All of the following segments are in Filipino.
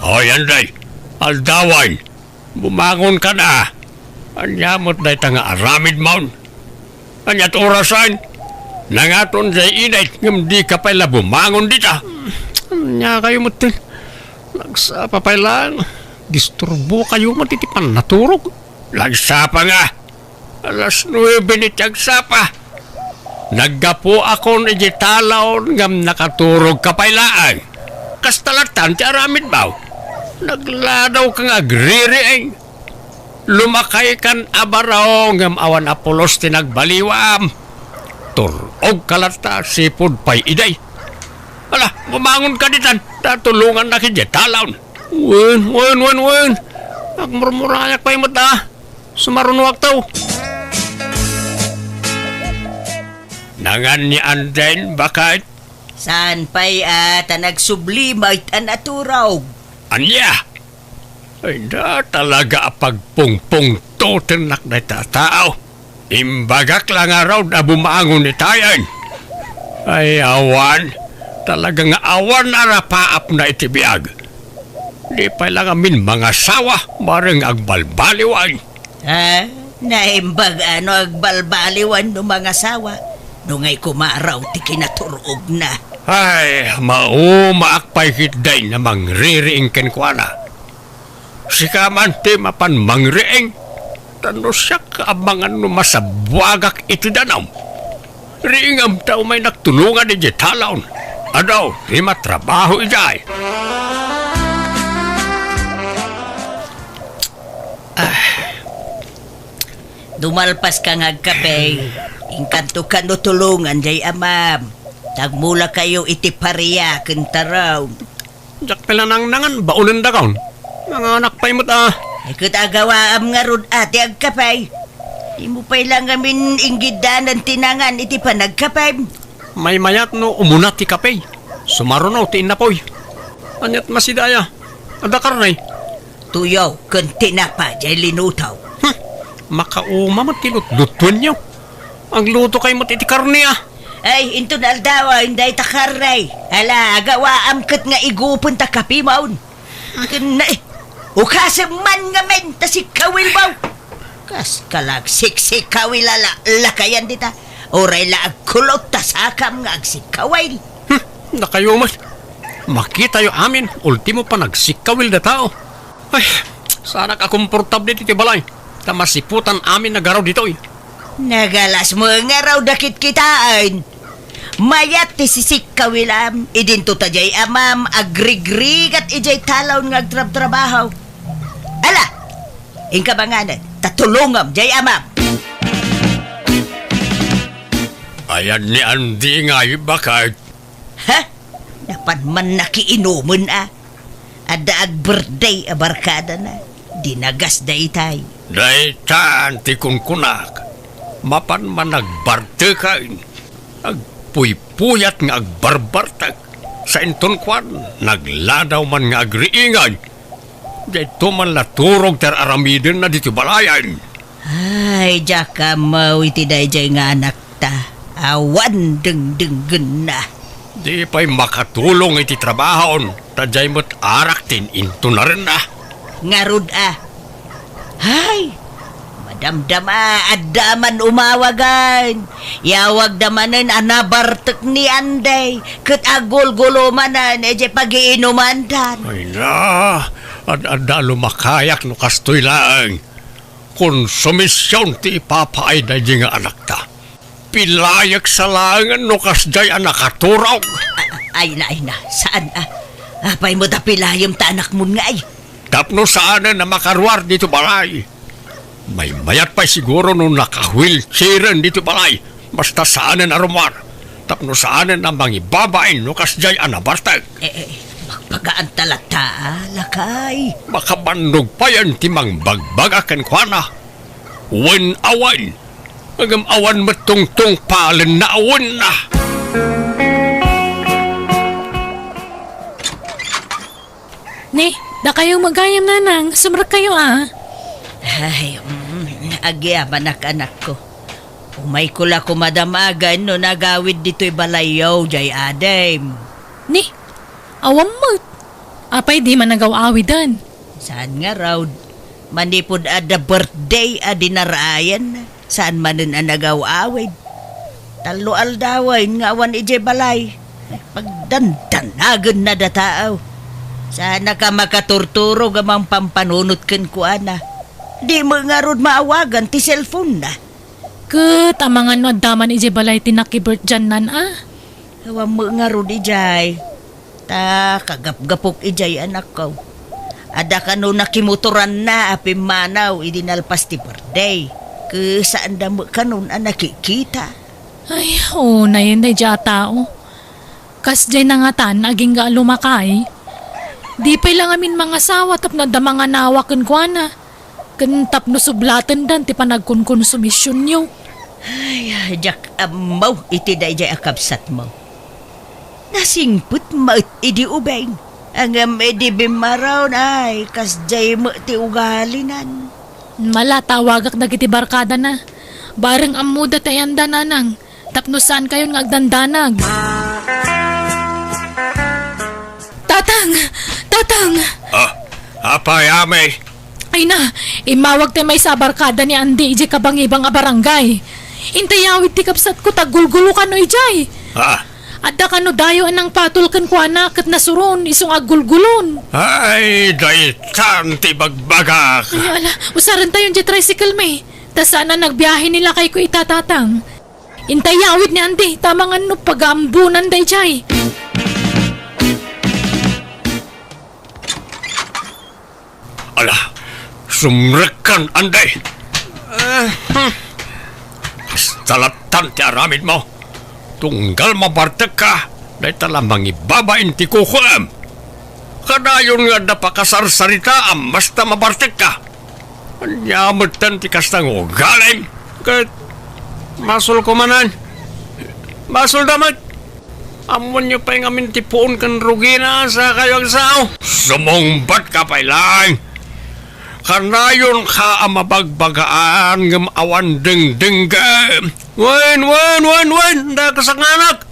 Hoy, Anday, aldawan, bumangon ka na. Anyamot na ita nga aramid maun. Anyat orasan, nangaton sa inay, ngam di ka pala bumangon dita. Nya kayo mutin. Nagsapa pa lang. Disturbo kayo matitipan naturog. Lagsapa nga. Alas 9 ni tiyagsapa. Naggapo ako ni Jitalaon ngam nakaturog kapailaan. Kastalatan ti aramid baw. Nagladaw kang agririing. Lumakay kan abaraw ngam awan apolos tinagbaliwam. Turog kalata sipod pay iday. Ala, bumangon ka ditan. Tatulungan na ki Jitalaon. Wen. Agmurmurayak pa yung mata. Sumarunwak tao. Nangan ni Anden, bakit? Saan pa'y nagsublimay tan aturaw? Anya? Ay na talaga pagpungpung to tinak na tatao. Imbagak lang araw na bumangon ni tayan. Ay awan, talagang awan arapaap na itibiyag. Di pa lang amin mga sawa, marang agbalbaliwan. Ha? Naimbag agbalbaliwan no mga sawa? Nungay kumaraw ti kinaturog na. Ay, maumaakpay kitday na mangririing kenkwana. Si kamante mapan mangriing. Tano siya kaabangan no masabwagak iti danam. Riingam tao may nagtulungan ni Jitalaon. Adaw, di matrabaho ijay. Dumalpas ka nga kape. Ingkanto ka no tulungan jay amam. Tagmula kayo iti pariya kentaraw. Jak pala nang nangan, baunan da kaon. Nanganak pa'y mata. Ikot agawaam nga rod ati agkapay. Di mo pa'y lang amin inggidan ng tinangan iti panagkapay. May mayat no umunat ti kapay. Sumarunaw ti inapoy. Anyat masidaya. Adakar na Tuyaw, kunti na pa jay linutaw. Makauma matilot lutuan niyo. Ang luto kay mat iti karne ah. Ay, into na aldawa, hindi takaray. Ala, agawaam kat nga igupon ta kapi maun. Na ukasem man nga men, ta si kawil baw. Kas kalag siksik kawil lakayan dita. Oray la agkulot ta sakam nga agsikawil. Nakayuman. Makita yo amin, ultimo pa nagsikawil na tao. Ay, sana ka komportable dito balay. Tamasiputan amin nagaraw dito eh. Nagalas mo nga raw dakit kitaan. Mayat ti sisik kawilam, idinto ta jay amam, agrigrig at ijay talaw nga agtrab-trabaho. Ala, ingkabanganan, tatulungam jay amam. Ayan ni Andy nga bakit? Ha? Dapat man nakiinuman Ada ag birthday abarkada na. Dinagas da itay. Daitan ti kunkunak. Mapan man nagbarte kain. Agpuypuyat nga agbarbartag. Sa inton kwan, nagladaw man nga agriingay. Dito man laturog ter aramidin na dito balayan. Ay, jaka mau iti dayjay nga anak ta. Awan deng-denggen na. Di pa'y makatulong iti trabahon. Tadyay mo't araktin into na rin na. Ngarud Hay, madamdama adaman umawagan. Yawag damanen anabartek ni Anday. Ket agol-golomanan eje pagiinumandan. Ay na, ada lumakayak no kastoy lang. Konsumisyon ti ipapaay na nga anak ta. Pilayak sa langan no kasday anak aturaw. Ay na, saan Apay mo da pilayam ta anak mo nga ay. Tapno saan na makarwar dito balay. May mayat pa siguro nung naka-wheelchairan dito balay. Basta saan na rumar. Tapno saan na mangibabain no kasday anabartag. Magpagaan talata, lakay. Makabandog pa yan timang bagbagakan kwa na. Wen awan. Agam awan matungtong palen na awan na. Ne, da kayong magayam nanang. Sumrak kayo Ay, agyaman anak ko. Umay ko la kumadamagan no nagawid dito'y balayaw, jay Adem. Ni, awam mo. Apay di man nagaw-awidan. Saan nga raw? Manipod ada birthday dinarayan. Saan manin anagaw-awid? Talo aldawain nga awan ije balay. Pagdandanagan na dataaw. Sana ka makaturturo gamang pampanunot ken kuana. Di mo nga rod maawagan ti cellphone na. Ket amangan no daman ije balay tinakibert dyan nan Hawa mo nga rod ijay. Ta kagap-gapok ijay anak ko. Ada ka no nakimuturan na apim manaw idinalpas ti birthday. Ke saan da mo kanon nakikita. Ay, na yun day dya tao. Kas dyan nangatan, aging ga lumakay. Di pa lang amin mga sawa tap na da mga nawakan ko na. Kantap no sublatan dan ti panagkonkonsumisyon nyo. Ay, jak amaw iti da ijay akabsat mo. Nasingput mo idi ubeng. Ang edi bimaraw na ay kas jay mo ti ugalinan. Mala tawagak na kiti barkada na. Bareng amuda tayan dananang. Tapno saan kayo nga agdandanag? Tatang! Tatang! Apay, amay. Ay na, imawag tayo may sa barkada ni Andy iji kabang ibang barangay. Intayawid ti kapsat ko tagulgulo ka no ijay. Adda ka no dayo anang patol kan ko anak at nasuron isong agulgulon. Ay, daytan ti bagbagak. Ay ala, usaran tayo di tricycle may. Ta sana nagbiyahe nila kay ko itatatang. Intayawid ni Andy, tamang ano pagambunan day jay. Ala, sumrekan anday. Pastalatan ti aramid mo. Tunggal mabartek ka, dahi talang mangibabain ti kukuam. Kadayon nga napakasarsarita am basta mabartek ka. Anyamutan ti kastang ugalim. Kat masul ko manan. Masul damat. Amon nyo pa yung amin tipuon kan rugina sa kayo ang sao. Sumungbat ka pa ilang. Kanayon ka ang mabagbagaan ng awan ding-ding ka. Wen! Da ka sa nganak.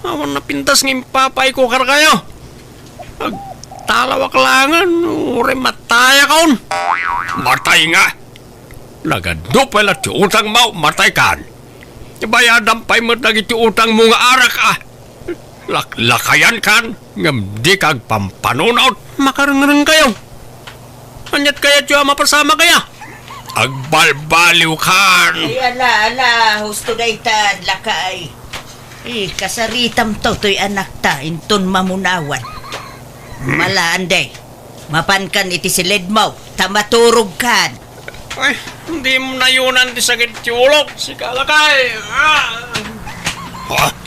Awan na pintas ng papay ko kar kayo. Agtalawak langan. Ure mataya kaon. Matay nga. Lagado pala ti utang mo. Matay kan. Ibayadan pa'y mo nagiti utang mo nga arak Lakayan kan. Ngam di kag pampanunaut. Makarang kayo. Anyat kaya tiyo mapasama kaya? Agbalbaliw kan. Ay ala, husto daytan, lakay. Kasaritam to to'y anak ta, inton mamunawan. Malaan day, mapankan iti silid mo, tamaturog kan. Ay, hindi mo nayunan ti sakit ti ulok, si kalakay.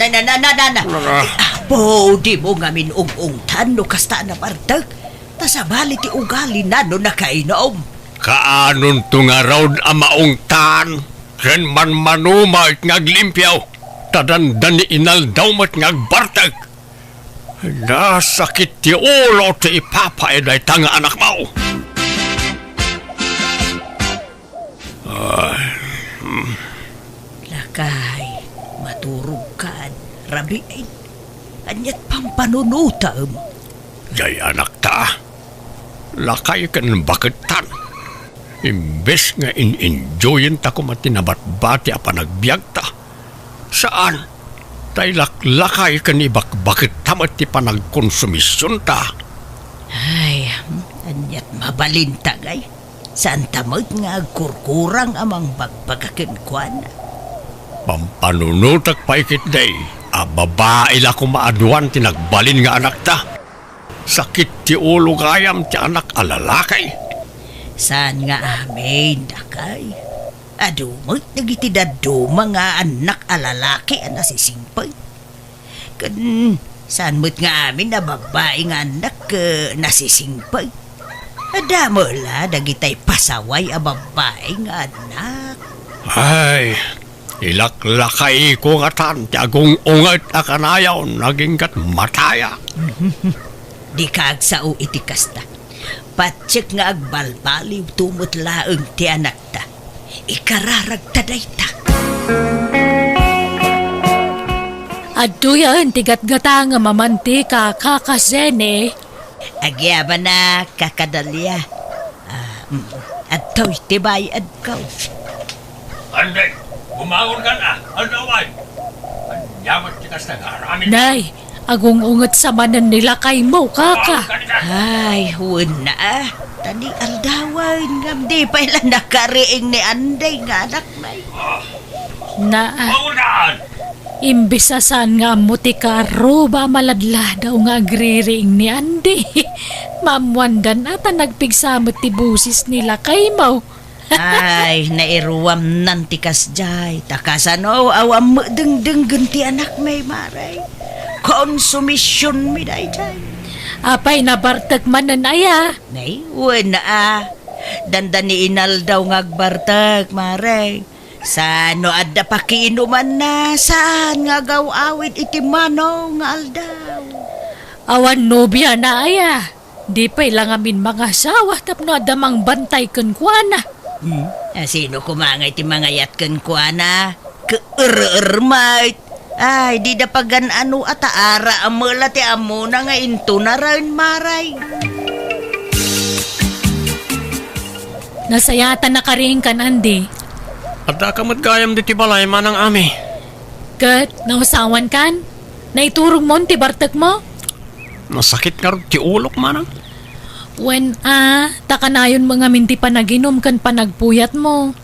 Nana. Po, di mo ngamin ung-ungtan no kasta na pardag. Tasabali ti ugali na no nakainom. Kaanon to nga raw amaong tan. Ren man manumait ngaglimpyaw. Tadandan ni inal daw mat ngagbartag. Nasakit ti ulo ti ipapaeday tanga anak mo. Lakay, maturog kan, rabiin. Anyat pampanunutam. Jay anak ta. Lakay ka ng bakitan. Imbes nga in-enjoyin ta ko matinabat-bati a panagbiag ta. Saan? Tay laklakay ka ni bakit tamat ti panagkonsumisyon ta. Ay, anyat mabalintagay. Saan tamad nga kurkurang amang bagbagakin kwan. Pampanunutak pa ikit day. A babae la ko maaduan tinagbalin nga anak ta. Sakit ti ulo gayam ti anak alalakay. Saan nga amin, dakay? Adumot, nagitidado mga anak alalaki ang nasisimpay. Saan mo't nga amin na babae nga anak nasisimpay. Adamo la, dagitay pasaway a babae nga anak. Ay, ilaklakay ko nga tan ti agong ungat akanayaw naging kat mataya. Di ka agsao iti kasta. Patsik nga agbalbaliw tumot laeng ti anak ta. Ikararag taday ta. Aduyan, tigat-gata nga mamantika kakasene. Agya ba na kakadalya? At to'y tibayad ko. Anday, bumangon ka na. Andaway. Anyamat tikas na garamin. Nay, agong unget sa manan nila kay mo, kaka. Ay, huwag na Tani aldawan ngam di pa ilan nakariing ni Anday nga anak na. Na, Bangunan! imbisasan nga muti ka ba maladla daw nga agriring ni Andy. Mamwandan ata nagpigsamot ti busis nila kay mo. Ay, nairuwam nantikas jay. Takasano, awam mo deng-deng ti anak may maray. Konsumisyon mi day jay. Apay nabartag manan aya. Nay, wala Dandan ni inal daw ngagbartag, maray. Sano adda pakiinuman na, saan nga gawawid iti mano nga aldaw. Awan nobya na aya. Di pa ilang amin mga asawa tapno adamang bantay kun kuana. Sino kumangay ti mga yat kan kuana? Keer-ermait. Ay, di da pagan ano at aara amula ti amo na nga into na rin maray. Nasayatan na karing kan Andy. At akamot gayam di ti balay manang ami. Kat, nausawan kan? Naiturog mo ti bartag mo? Nasakit nga rin ti ulok manang. When takanayon mga minti panaginom kan panagpuyat mo.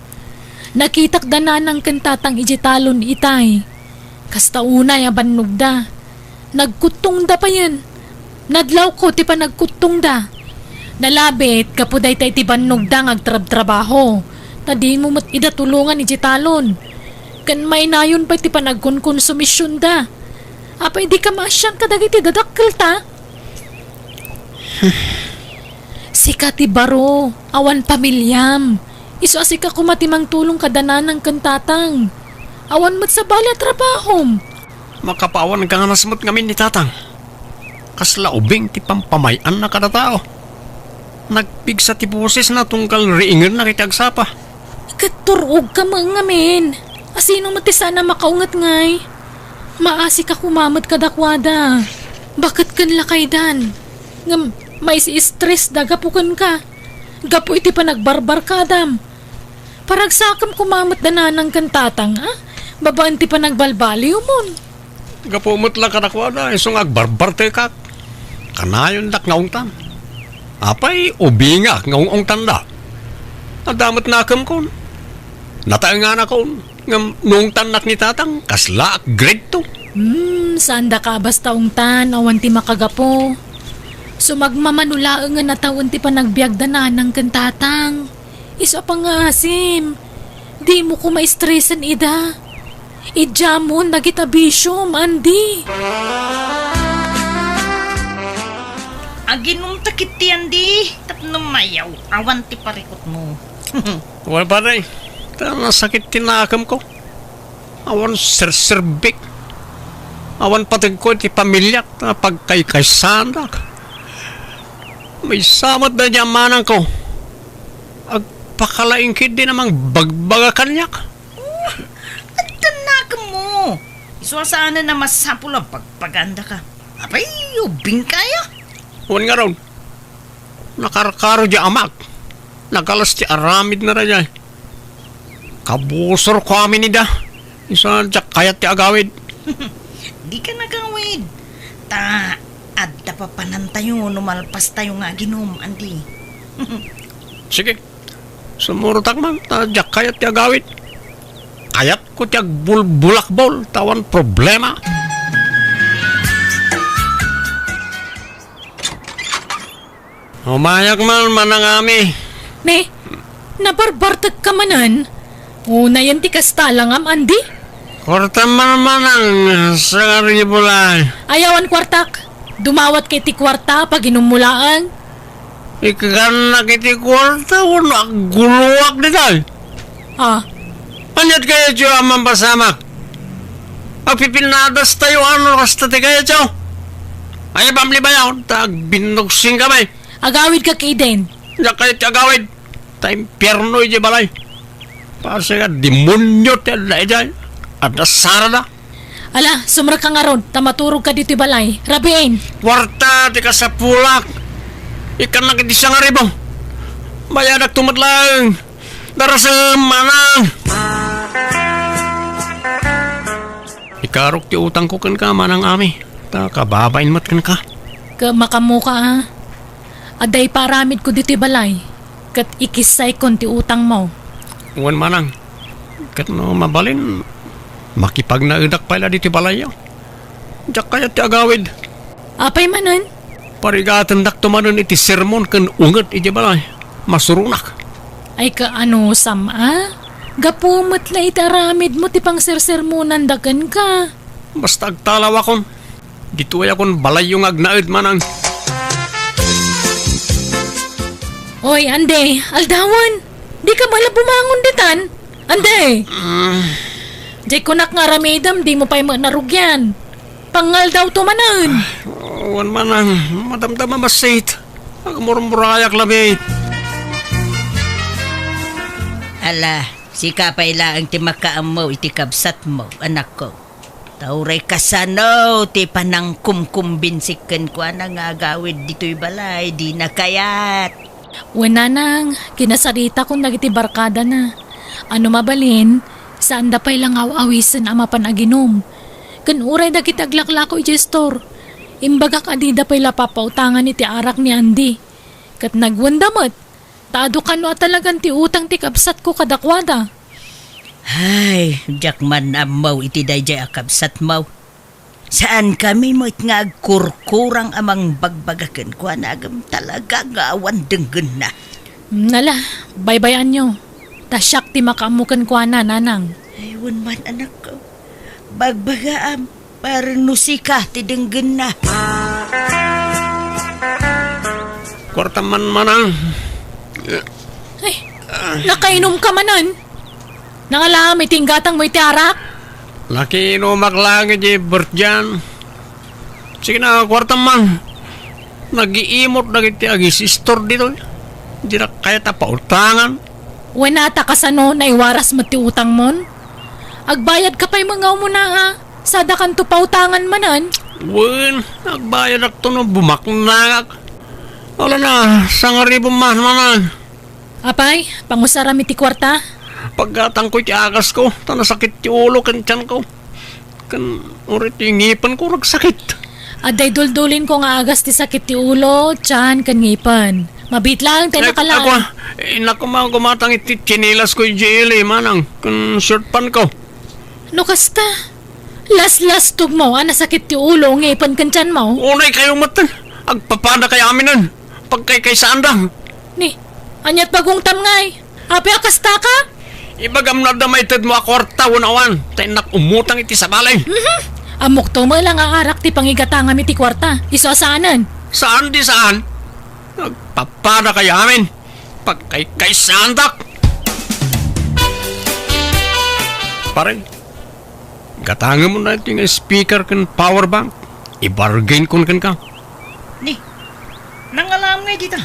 Nakitak dananang kan tatang ijitalon itay. Kasta unay abannog da. Nagkutong da pa yan. Nadlaw ko ti panagkutong da. Nalabit kapuday tay ti bannog da ngagtrab-trabaho. Na di mo mat idatulungan ijitalon. Kan may nayon pa ti panagkonkonsumisyon da. Apay di ka masyang kadagiti dadakkel ta. Sika ti baro, awan pamilyam. Iso asika kumatimang tulong kadananang kantatang. Awan mat sa bala trabahom. Makapawan ka nga nasmut ngamin ni tatang. Kasla ubing ti pampamayan na kada tao. Nagpigsa ti busis na tungkal riingan na kitagsapa. Katurog ka mga ngamin. Asino mati sana makaungat ngay. Maasi ka kumamat kadakwada. Bakit kan lakay dan? Ngam, may si stress da gapukan ka. Gapu iti pa nagbarbar ka dam. Paragsakam kumamat dananang kantatang Babaan ti pa nagbalbali umon. Gapumot lang kanakwada, isong agbarbar te kak. Kanayon dak ngaungtan. Apay, ubinga ngaung tanda. Adamot na akam kon. Nataangan akon. Nung tanak ni tatang, kasla grade 2. Saan da ka basta ungtan, awan ti makagapo. Sumagmamanulaang nga natawon ti pa nagbiag dananang kantatang. Iso pa nga asim. Di mo ko maistresan ida. Ijamon nagitabisyom, Andy. Aginong takit ti Andy. Tapno mayaw. Awan ti parikot mo. Wala pa rin. Nasakit tinakam ko. Awan serserbik. Awan patag ko ti pamilyak na pagkaykaysandak. May samat na diyamanang ko. Agpakalaingkid din namang bagbaga kanyak. Tanak mo. Isuasana na masapul ang pagpaganda ka. Apay, ubing kaya. Huwag nga raw. Nakarakaro di amak. Nagalas ti aramid na rin. Kabusor ko amin ni da. Isa diyak kayat ti agawid. Di ka nagawid. Adda pa panantayo numalpas tayo nga ginom, Andy. Sige. Sumurutak man. Diyak kayat ti agawid. Kayat ko ti agbulbulakbol. Tawan problema. Umayak man manang ami. Ne, nabarbartag ka manan. Una yan ti kastalang Andy. Korta man manang sa ribulay. Ayawan kwartak. Dumawat kay ti kwarta pag inumulaan. Ikakan kiti kwarta wano aguluwak nito. Anyat kaya tiyo amang pasamak. Pagpipinadas tayo ano kasta ti kaya tiyo. Ay pamli ba yun? Binugsing kamay. Agawid ka kay Den. Diyak kaya tiyo agawid. Impyerno iti balay. Pasi ka demonyo ti alay dyan. At nasara na. Ala, sumra ka nga ron. Tamaturog ka dito balay. Rabiin. Kwarta ti ka sa pulak. Ikan na kiti siya nga ribo. Bayadak tumatlang. Darasam, manang. Ikarok ti utang ko kan ka, manang ami. Ta kababain mat kan ka. Makamuka ha. Aday paramid ko dito balay. Kat ikisay kon ti utang mo. Uwan manang. Kat no mabalin. Makipag naudak pala dito balayo. Diyak kaya ti agawid. Apay manan? Parigatan dak tumanon iti sermon kan unget iti balay. Masurunak. Ay kaano sama? Gapumot la itaramid mo ti pang sersermonan dagan ka. Basta agtalaw akon. Dito ay akon balay yung agnaid manang. Oy, ande, aldawan. Di ka bala bumangon ditan? Ande. Jay kunak nga ramidam, di mo pa'y narugyan. Pangal daw tumanan. Uwan manang. Madamdama masit. Agmurmurayak labit. Ala, si kapay lang ti makaam mo iti kabsat mo, anak ko. Tauray kasano, ti panang kumkumbinsikan ko na nga gawid dito'y balay, di na kayat. Wananang, kinasarita kong nagiti barkada na. Ano mabalin, saan da pa'y lang awisan ama panaginom. Kan uray dagiti aglaklako iti store. Imbaga kadida pa'y lapapautangan iti arak ni Andy. Kat nagwandamot, taado ka no at talagang ti utang ti kabsat ko kadakwada. Ay, jakman amaw iti dayjay akabsat maw. Saan kami mo it nga agkurkurang amang bagbagakan ko anagam talaga nga awan denggen na. Nala, baybayan nyo. Tasyak ti makaamukan ko na, nanang. Aywan man anak ko. Bagbagaam, parang nusika ti denggen na. Kwartaman manang. Ay, nakainom ka manan. Nangalam, itinggatang mo iti arak. Laki inumak lang iti bertyan. Sige na, kwartaman. Nag-iimot na iti agisistor dito. Hindi na kaya tapautangan. Wanata kasano na iwaras mo ti utang mon. Agbayad ka pa'y mga umuna ha. Sada kan to pautangan manan. Wen, nagbayad ako no bumaknagak. Wala na, sangaribo man manan. Apay, pangusarami ti kwarta. Paggatang ko iti agas ko, tanasakit ti ulo kan tiyan ko. Kan urit yung ngipan ko nagsakit. Aday duldulin ko nga agas ti sakit ti ulo, tiyan, kan ngipan. Mabit lang, tayo Ako, nakalaan. naku mga gumatang iti chinilas ko yung GL manang, kan shirt pan ko. No kasta? Las tug mo, sakit ti ulo, ngipan kan tiyan mo. Unay kayo matan, agpapada kay aminan, pagkay kay sandang. Ni, anyat bagong tamngay. Api akasta ka? Ibagam na damaytad mo akwarta unawan, tayo nak umutang iti sa balay. Amok to mo lang aarak ti pangigatanga mi ti kwarta. Iso saanan? Saan di saan? Nagpapada kay amin, pagkay kay sandak. Pare, gatangan mo na ito yung speaker kan power bank. I-bargain kun kan ka. Ni, nangalam nga dito.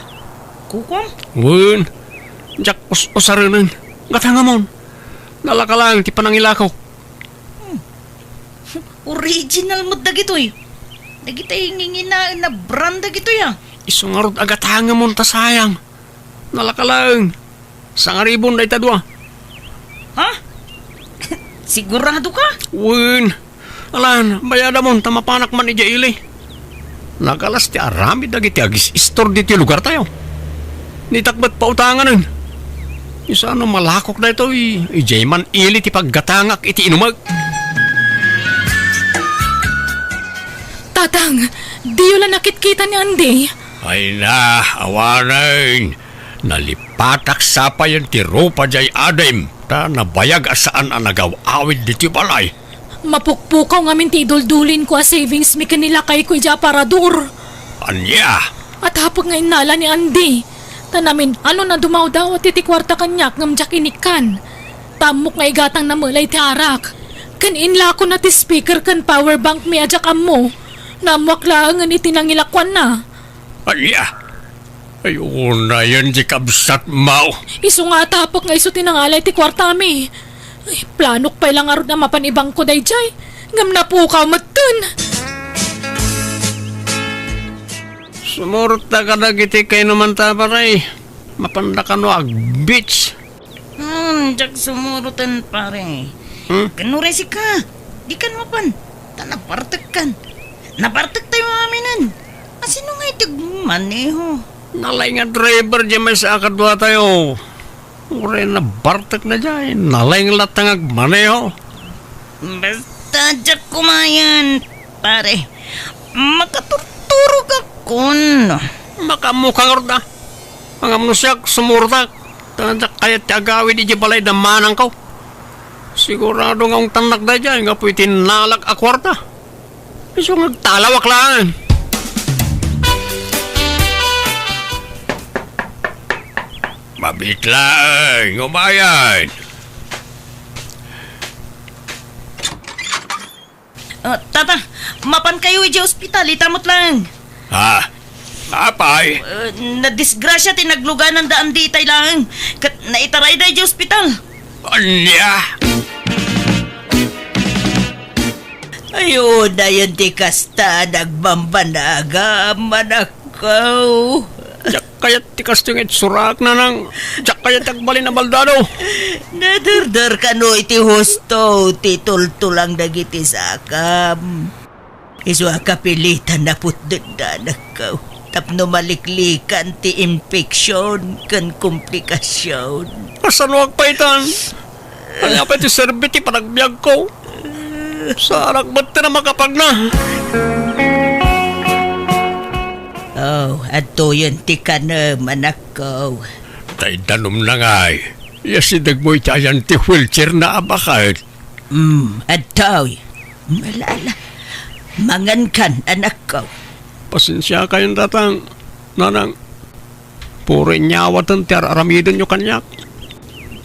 Kukwam? Wun, jak usaranan. Gatangan mo. Nalaka lang, ti panangilakaw. Original mo dagitoy. Dagitay ngingina na brand dagitoy ah. Isungarod agatangan mo ta sayang. Nalaka lang. Sangaribon na itadwa. Ha? Sigurado ka? Wun, alan, bayada mo, tamapanak man ni Jaili. Nagalas ti arami dagiti agis istor diti lugar tayo. Nitakbat pautanganan. Isa ano malakok na ito, ijayman ili ti paggatangak iti inumag. Tatang, di yun lang nakit-kita ni Andy. Ay na, awanan. Nalipatak sa pa yan ti ropa jay adem. Ta nabayag asaan ang nagaw-awid diti balay. Mapukpukaw ngamin ti iduldulin ko a savings mi kanila kay ko ija parador. Anya, At hapag nga inala ni Andy. Tanamin, ano na dumaw daw at iti kwarta kanyak ngam jak inikan. Tamok nga igatang na mulay ti arak. Kan inla ko na ti speaker kan power bank mi ajak ammo. Namwak lang nga iti nangilakwan na. anya. Ayun na yan di kabsat mau. Iso nga tapok nga iso tinangalay ti kwarta mi. Ay, planok pa ilang arod na mapanibang ko dayjay. Ngam na po ka matun. Sumurta ka na giti kay naman ta paray. Mapanda ka no ag beach. Jak sumurutan pare. Kanure si ka. Di kan mapan. Napartek kan. Napartek tayo aminan. Asino nga itig maneho? Nalay nga driver dyan may sa akadwa tayo. Ure na bartek na dyan. Nalay nga latang agmaneho. Basta jak kumayan, pare. Makaturturog akon. Makamukang orda. Ang amnusyak sumurtak. Tandak kayat agawid di balay na manang ko. Sigurado nga ang tanak na dyan. Nga po'y tinalag akwarta. Iso nga talawak lang. Mabitlaan, ngumayan. Tata, mapan kayo iji ospital, itamot lang. Ha? Apay? Nadisgrasya tinaglugan ng daan di itay lang. Naitaray na iji ospital. Anya? Ayun na yun di kasta, nagbambanaga, manakaw. Diyak kayat tikas tingit surak na nang. Diyak kayat agbalin na baldado. Nadardar ka no iti husto, titultulang dagiti sakam. Isu akapilitan na putdanda nakaw. Tapno maliklikan ti infeksyon kan komplikasyon. Asan wag pa itan? Ano pa iti serbiti panagbiag ko? Sarak ba't na makapag na? Oh, ato yun ti ka na manakaw. Tay danom na nga eh. Yasidag mo itayan ti wheelchair na abakad. Ataw, malala. Mangan kan, anak ko. Pasensya kayong datang. Nanang, puro inyawatan ti aramidin nyo kanyak.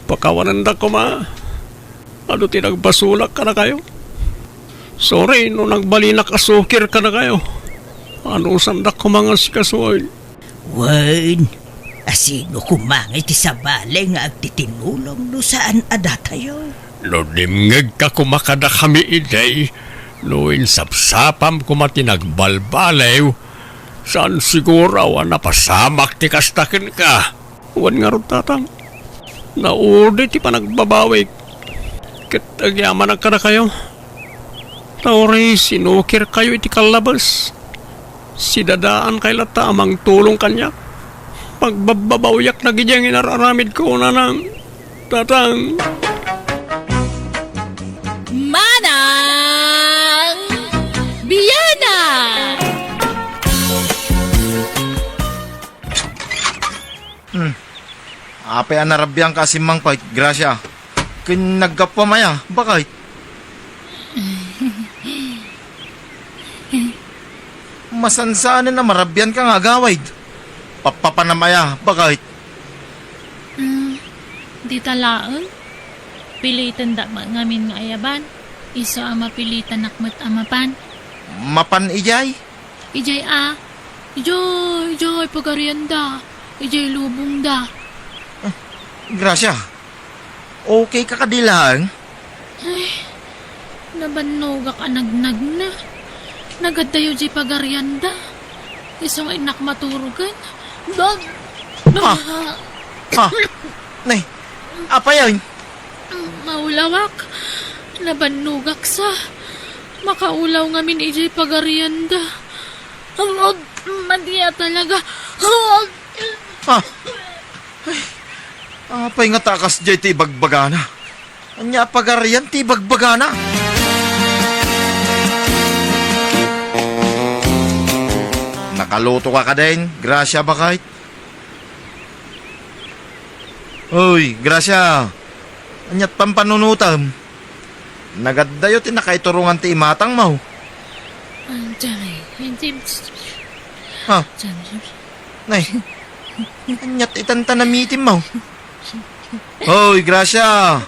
Pakawanan da ko ma. Ano tinagbasulak ka na kayo? Sorry, no nagbalinak asukir ka na kayo. Ano sandak ko mga sikasuoy? Wan, asino kumangay ti sabale nga agtitinulong no saan adatayo? No dimngag ka kumakada kami iday. No insapsapam kumatinagbalbalaw. Saan siguro napasamak ti kastakin ka? Huwag nga rin tatang. Naudi ti panagbabawik. Kitagyaman ka na kayo. Tauri, sinukir kayo iti kalabas. Sidadaan kay lata amang tulong kanya. Pagbabawyak na gidyang inararamid ko na ng tatang. Manang Biyana! Apay anarabyang kasimang pait, grasya. Kin nagkapamaya, bakit? Masansaan na marabyan ka nga gawid. Papapanamaya, bakit? Di talaan. Pilitan da ngamin nga ayaban. Iso ang mapilitan nakmat amapan. Mapan ijay? Ijay Ijay, pagarianda. Ijay lubong da. Grasya, okay ka kadilang? Nabanogak anagnag na. Nagadayo di pagarianda. Iso nga inak maturugan. Dog! Ha? Nay, apa yan? Maulawak. Nabanugak sa. Makaulaw nga min ijay pagarianda. Madiya talaga. Ha? Ay, apay nga takas jay ti bagbagana. Anya pagarian ti bagbagana. Nakaluto ka din, grasya bakit? Uy, grasya. Anyat pampanunutam. Nagaddayo ti nakaiturungan ti imatang mo. Ha? Nay, anyat itantanamitin mo. Uy, grasya.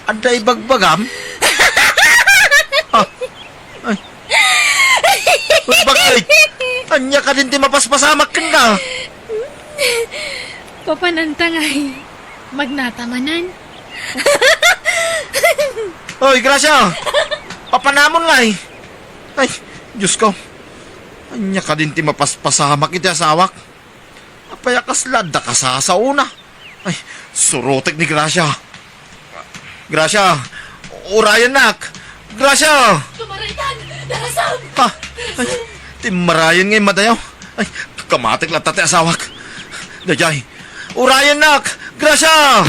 Aday bagbagam? Ha? Ay. Uy, bakit? Anya ka din ti mapaspasamak ka na. Papanantangay. Magnatamanan. Hoy, Gracia! Papanamon nga eh. Ay, Diyos ko. Anya ka din ti mapaspasamak iti asawak. Apayakas lada ka sa una. Ay, surotek ni Gracia. Gracia, urayan nak. Gracia! Tumaraytan! Darasam! Ha? Ay, timarayan ngay madayaw. Ay, kamatik lang tate asawak. Dayay, urayan nak. Gracia!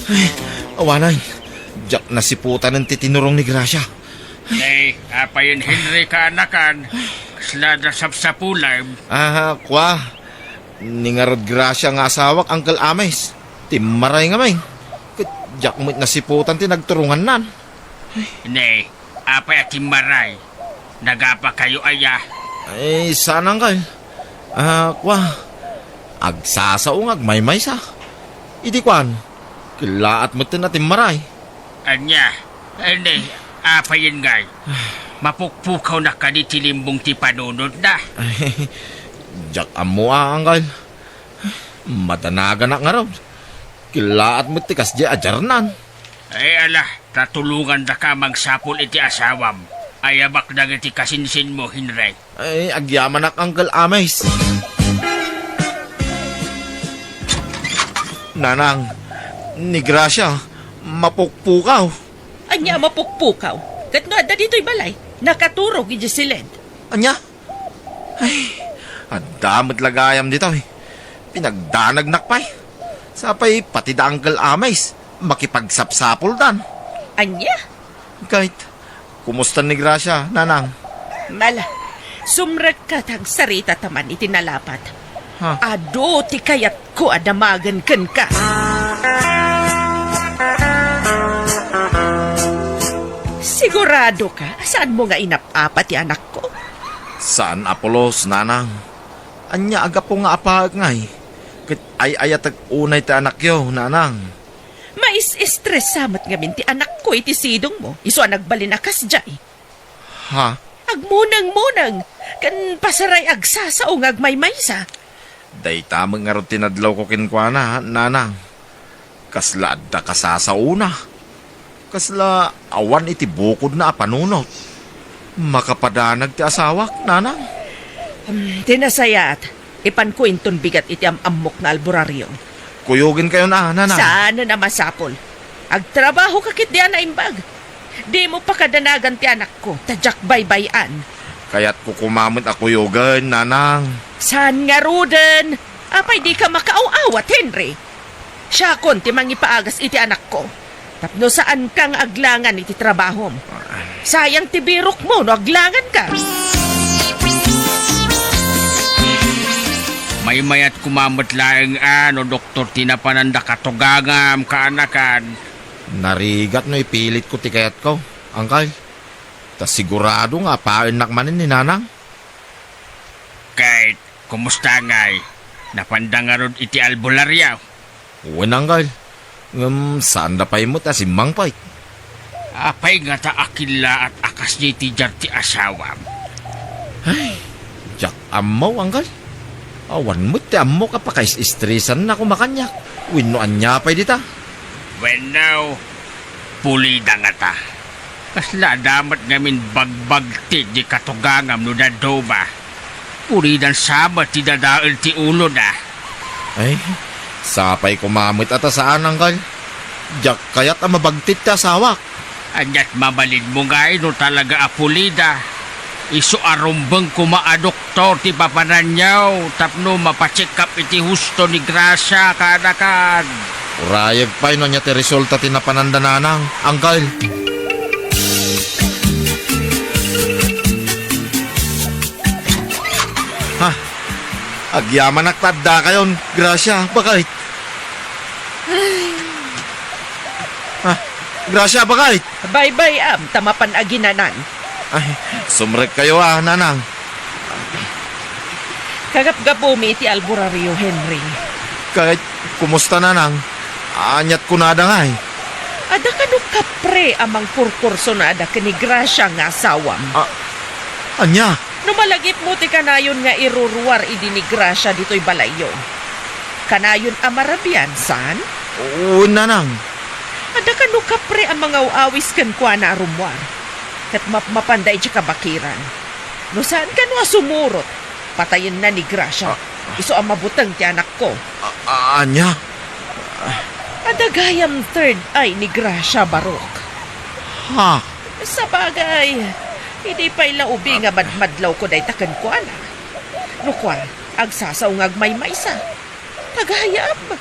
Ay, awanay. Diyak nasiputan ng titinurong ni Gracia. Nay, apa yun Henry ka anakan? Slada sapsapulay. Kwa. Ningarod Gracia nga asawak, Uncle Ames. Timaray nga may. Diyak mo't nasiputan tinagturungan nan. Nay, apa at maray? Nagapa kayo aya? Ay, sana nga. Kwa. Agsasaong agmay-may sa. Idi kwan. Kilaat mo't tinatim maray. Anya, nay, apa yun ngay? Mapukpukaw na ka di tilimbong ti panunod na. Diyak amo Uncle. Matanaga na nga raw. Kilaat mo't tikas di ajarnan. Ay ala, tatulungan na ka magsapol iti asawam. Ayabak na iti kasinsin mo, Henry. Ay, agyaman ak Uncle Ames. Nanang, ni Gracia, mapukpukaw. Anya mapukpukaw. Kat nga da dito'y balay. Nakaturog iti silid. Anya? Ay, adamot lagayam dito eh. Pinagdanag nakpay. Sapay pati da Uncle Ames, makipagsapsapol dan. Anya? Kahit, kumusta ni Gracia, nanang? Mala. Sumrag ka tang sarita taman itinalapat. Ha? Ado ti kayat ko adamagan ken ka. Sigurado ka? Saan mo nga inap-apat ti anak ko? Saan Apolos, nanang? Anya aga po nga apag ngay. Kat ay ayatag unay ti anak yo, nanang. Mais-stress samat nga min ti anak ko iti sidong mo. Iso nagbalinakas jay. Ha? Agmunang-munang. Kan pasaray agsasaong agmaymaysa. Day tamang nga rin tinadlaw ko kinkwana, nanang. Kasla adda kasasauna. Kasla awan iti bukod na apanunot. Makapadanag ti asawak, nanang. Tinasayat. Ipankuinton bigat iti amok na alburaryo. Kuyugin kayo na, nanang. Saan na masapol? Agtrabaho kakit diyan na imbag. Di mo pa kadanagan ti anak ko. Tadyak baybayan. Kaya't kukumamot ako yugan, nanang. Saan nga ruden? Apay di ka makauawat, Henry. Siya kon ti mangipaagas iti anak ko. Tapno saan kang aglangan iti trabahom. Sayang ti birok mo no aglangan ka. May mayat kumamot laeng doktor tinapananda katugangam kaanakan. Narigat no ipilit ko ti kayat ko, angkal. Tas sigurado nga pain nakmanin ni nanang. Kahit, kumusta ngay? Napandangarod iti albularyaw. Uwan, angkal. Saan na pa'y mo ta si Mang Pait? Apay nga ta akila at akas niya iti jar ti asawam. Jak amaw, angkal. Awan mo ti amo ka pa kais-istresan na kumakanyak. Winuan niya pa'y dita. When now, pulida nga ta. Kasla damat ngamin bagbag ti di katugangam no da doba. Pulidan sabat ti dadaal ti ulo na. Ay, sapay kumamit ata saan, angkal. Jak kayat ang mabagtit ti asawak. Anyat mabalid mo ngay no talaga apulida. Isu arumbang kumaa doktor ti papananyaw. Tapno mapacheck up iti husto ni Gracia kanakan. Urayag pa'y no niya ti resulta ti napanandananang, angkal. Ha? Agyaman naktadda kayon, Gracia, bakit? Ha? Gracia, bakit? Bye-bye tamapan aginanan. Ay, sumrek kayo nanang. Kagap-gapumi iti alburaryo, Henry. Kahit kumusta nanang, anyat ko na nga eh. Ada ka no kapre amang kurkurso na ada ka ni Gracia nga asawam. Anya? Numalagip mo ti kanayon nga iruruwar idi ni Gracia dito'y balayo. Kanayon amarabian, san? Oo, nanang. Ada ka no kapre ang mga uawis kan kwa na arumwar. kat mapanday di kabakiran. No saan ka no sumurot? Patayin na ni Gracia. Iso ang mabutang ti anak ko. Anya? Adagayam third eye ni Gracia Barok. Ha? Sa bagay, hindi pa ila ubi nga madmadlaw ko day takan ko ana. No kwa, agsasaw ngag may maysa. Tagayam.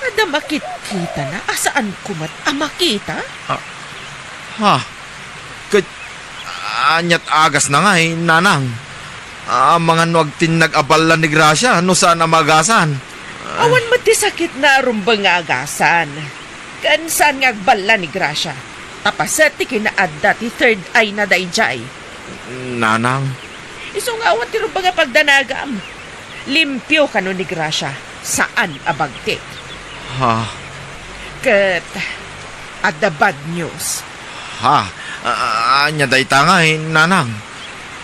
Ada makita na asaan kumat makita? Ha? Anyat agas na nga nanang. Mga nuag tinag-abala ni Gracia, no saan amagasan? Awan mati sakit na arumbang nga agasan. Kan saan nga agbala ni Gracia? Tapasati kinaadda ti third eye na dayjay. Nanang? Iso nga awan ti rumbang nga pagdanagam. Limpyo ka no ni Gracia. Saan abagti? Ha? Kat, adda bad news. Ha? Anya day tanga nanang.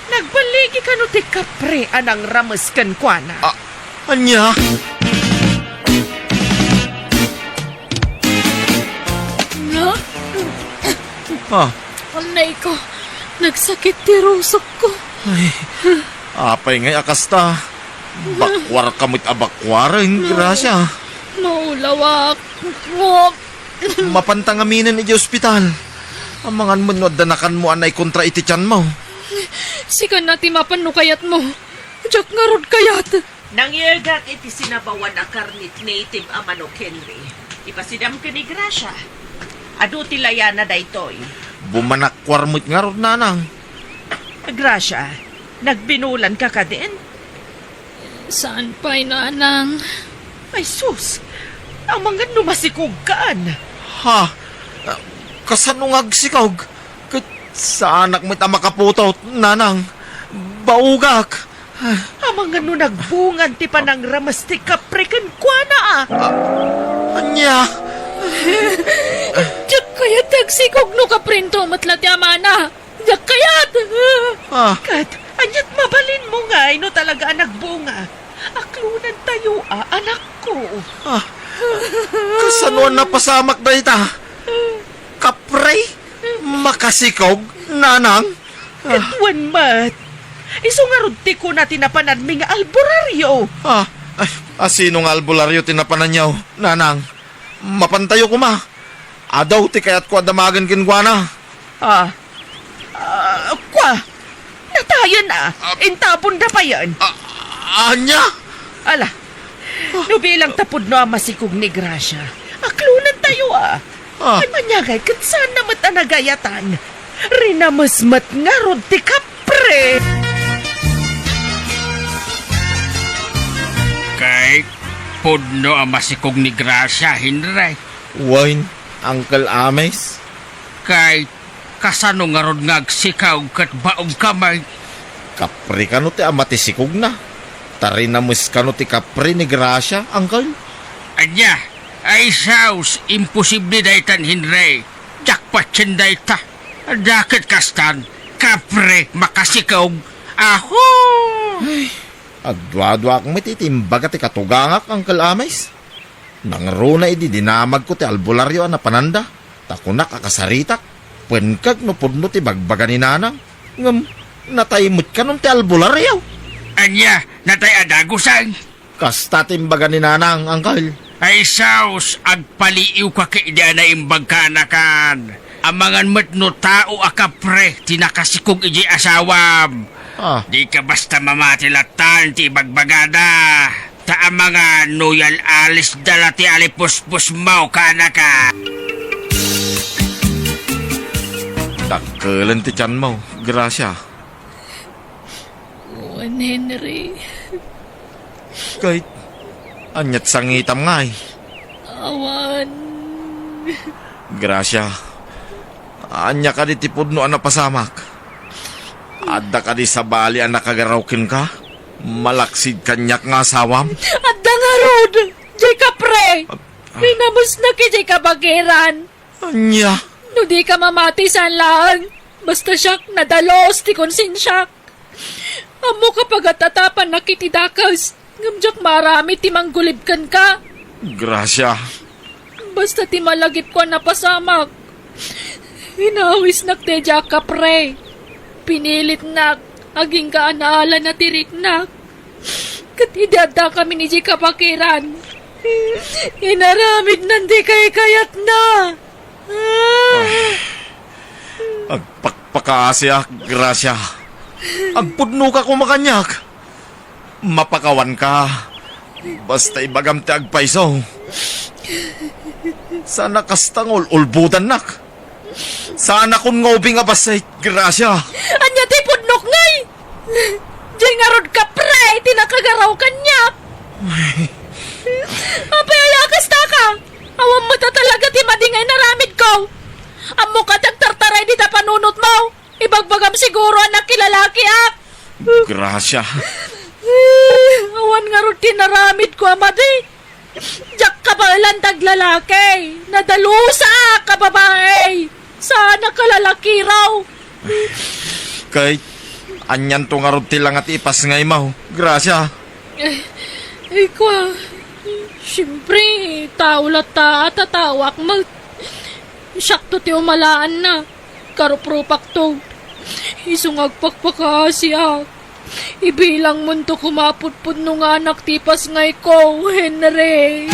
Nagbaligi ka no ti kapre anang ramas kan kuana. Anya? Na, Ha? anay ko. Nagsakit ti rusok ko. Apay ngay akasta. Bakwar kamit abakwaran, Gracia. Naulawak. Ngok. Mapantang aminan iti ospital. Ang mga munod danakan mo anay kontra iti tiyan mo. Sikan nati mapanukayat mo. Diyak nga rod kayat. Nangyagat iti sinabawan na karnit native Amanok Henry. Ipasidam ka ni Gracia. Adu ti layana daytoy. Bumanakwar mo't nga ron, nanang. Gracia, nagbinulan ka ka din? Saan pa'y nanang? Ay sus, ang mga numasikugkaan. Ha? Kasanungag sikog. Sa anak mo't makaputot, nanang. Baugak. Ang mga nagbungan ti panang ramas ti kaprekan kwa na Anya? Diyak kayat tagsikog no kaprinto matlat yamana. Diyak kayat. Ha? Kat, anyat mabalin mo nga, no talaga nagbunga. Aklunan tayo, anak ko. Kasanuan na pasamak na ita? Kapre? Makasikog, nanang? Katwan mat. Iso nga rudti ko na tinapanan mi nga alburaryo. Sino nga albularyo tinapanan niyaw, nanang? Mapantayo ko ma. Adaw ti kayat ko adamagan kinkwana. Kwa, natayan na. Intapon na pa yan. Anya? Ala, no bilang tapod no ang masikog ni Gracia. Aklunan tayo Ay manyagay, kat saan namat anagayatan? Rinamasmat nga rod ti kapre. Kay pudno ang masikog ni Gracia, Henry. Wine, Uncle Ames? Kay kasano nga rod ngagsikaw kat baog kamay. Kapre ka no ti amatisikog na. Tarinamus ka no ti kapre ni Gracia, Uncle? Anya, ay saus, imposible daytan, Henry. Jackpot sin dayta. Dakit kastan, kapre makasikaw. Aho! Agdwa-dwa akong mititimbaga ti katugangak, Uncle Ames. Nangruna idi dinamag ko ti albularyo na pananda. Takunak akasaritak. Pwenkag no pudno ti bagbaga ni nanang. Ngam, natayimot ka nung ti albularyo. Anya, natay adagusan. Kasta timbaga ni nanang, Uncle. Ay saus, agpaliiw ka kay na imbag kanakan. Amangan mo't no tao akapre, tinakasikog iji asawam. Di ka basta mamatilatan ti bagbagada. Ta mga noyal alis dala ti alipuspus mau kanaka. Dakkelan ti tiyan mo, Gracia. Juan Henry. Kahit anyat sangitam nga Awan. Gracia. Anya ka di tipudno ang napasamak. Adda ka di sa bali ang nakagaraukin ka. Malaksid kanyak nga asawam. Adda nga rod. Jay kapre. Pinamos na ki jay kabagiran. Anya? No di ka mamati san lang. Basta siyak nadalos ti konsensyak. Amo kapag atatapan na kitidakas. Ngamjak marami ti manggulibkan ka. Gracia. Basta ti malagip ko napasamak. Hinawis nakteja kapre. pinilit nak, aging kaanaala na tirik nak. Katidada kami ni Jika Pakiran. Inaramid nanti kay kayat na. Agpakpakaasya, Gracia. Agpudno ka kumakanyak. Mapakawan ka. Basta ibagam ti agpaiso. Sana kastangol ulbudan nak. Sana kun ngobing abasay, Gracia. Anya ti pudnok ngay. Diyan nga rod ka pre, tinakagaraw kanyak. Apay ayakas ta ka. Awam mo ta talaga ti madingay naramid ko. Amo ka tagtartaray di ta panunot mo. Ibagbagam siguro anak kilalaki ak. Gracia. Awan nga rod tinaramid ko amadi. Diyak ka ba ilang taglalaki? Nadalusa ka babae. Sana ka lalaki raw. Kay, anyan to nga rod tilang at ipas ngay mo. Gracia. Ikaw, siyempre, taulat ta at tatawak mag... Syakto ti umalaan na. Karuprupak to. Isungagpakpakasya. Ibilang mo to kumaputpud nung anak tipas ngay ko, Henry.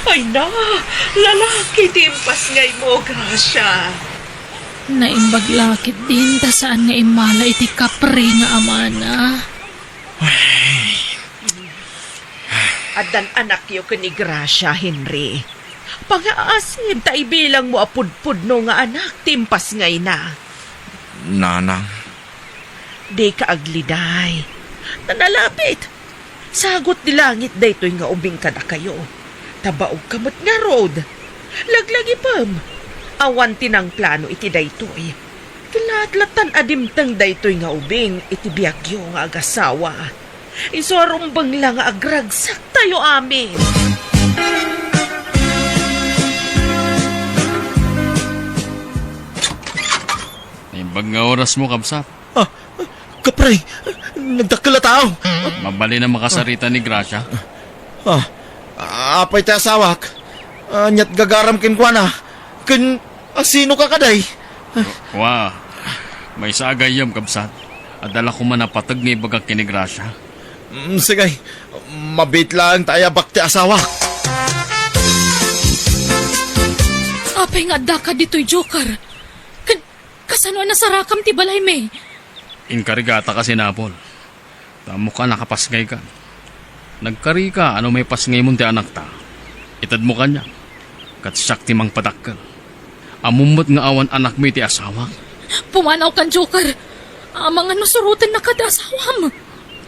Ay na, lalaki timpas ngay mo, Gracia. Naimbaglakit din ta saan nga imala iti kapre nga amana. Adan anak yo ni Gracia, Henry. Pangaasin, ta ibilang mo apudpud no nga anak, timpas ngay na. Nanang. Di ka agliday. Nanalapit. Sagot di langit daytoy nga ubing ka na kayo. Tabaog kamot nga road. Laglagi pam. Awan tinang plano iti daytoy. Kilatlatan adimtang daytoy nga ubing iti biyagyo nga agasawa. Isuarumbang lang nga agragsak tayo amin. Imbag nga oras mo, Kabsat. Kapray, nagdakila tao. Mabali na makasarita ni Gracia. Apay tayo asawak. Anyat gagaram kin kwa na. Sino ka kaday? Wa, may sagayam, Kabsat. Adala ko man napatag ni bagag kini Gracia. Sige, mabit lang tayo bakti asawa. Apay nga daka dito'y joker. Kasano na sarakam ti balay me? Inkarigata ka sinapol. Tamo ka nakapasngay ka. Nagkari ka, ano may pasngay mo ti anak ta. Itad mo kanya. Katsyak ti mang padakkel. Amumot nga awan anak mo ti asawa. Pumanaw kan joker. Amang ano surutan na kada asawam.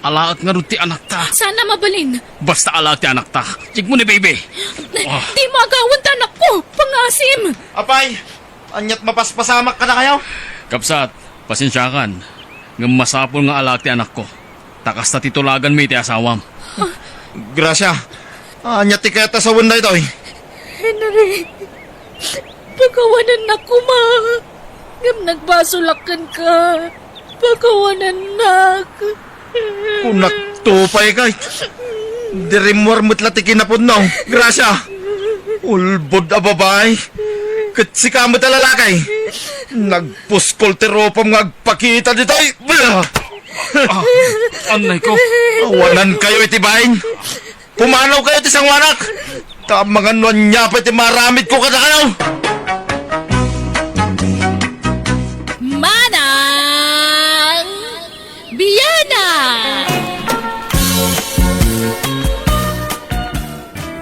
Alaak nga rin ti anak ta. Sana mabalin. Basta alaak ti anak ta. Jig mo ni baby. Di mo agawan ta anak ko. Pangasim. Apay, anyat mapaspasamak ka na kayo? Kapsat, pasensyakan. Ngam masapol nga alaak ti anak ko. Takas na titulagan mo iti asawam. Gracia, anyat ti kaya tasawin na ito eh. Henry, pagawanan na ko, ma. Ngam nagbasulakan ka. Pagawanan na. Kunak tupay kay. Dirimwar mo't latikin na po no. Gracia, ulbod a babay. Katsika mo't alalakay. Nagpuskol ti ropam ngagpakita dito eh. Anay ko. Awanan kayo iti bahin. Pumanaw kayo ti sangwanak. Tamang anuan niya pa iti maramid ko kada kayo. Manang Biyana!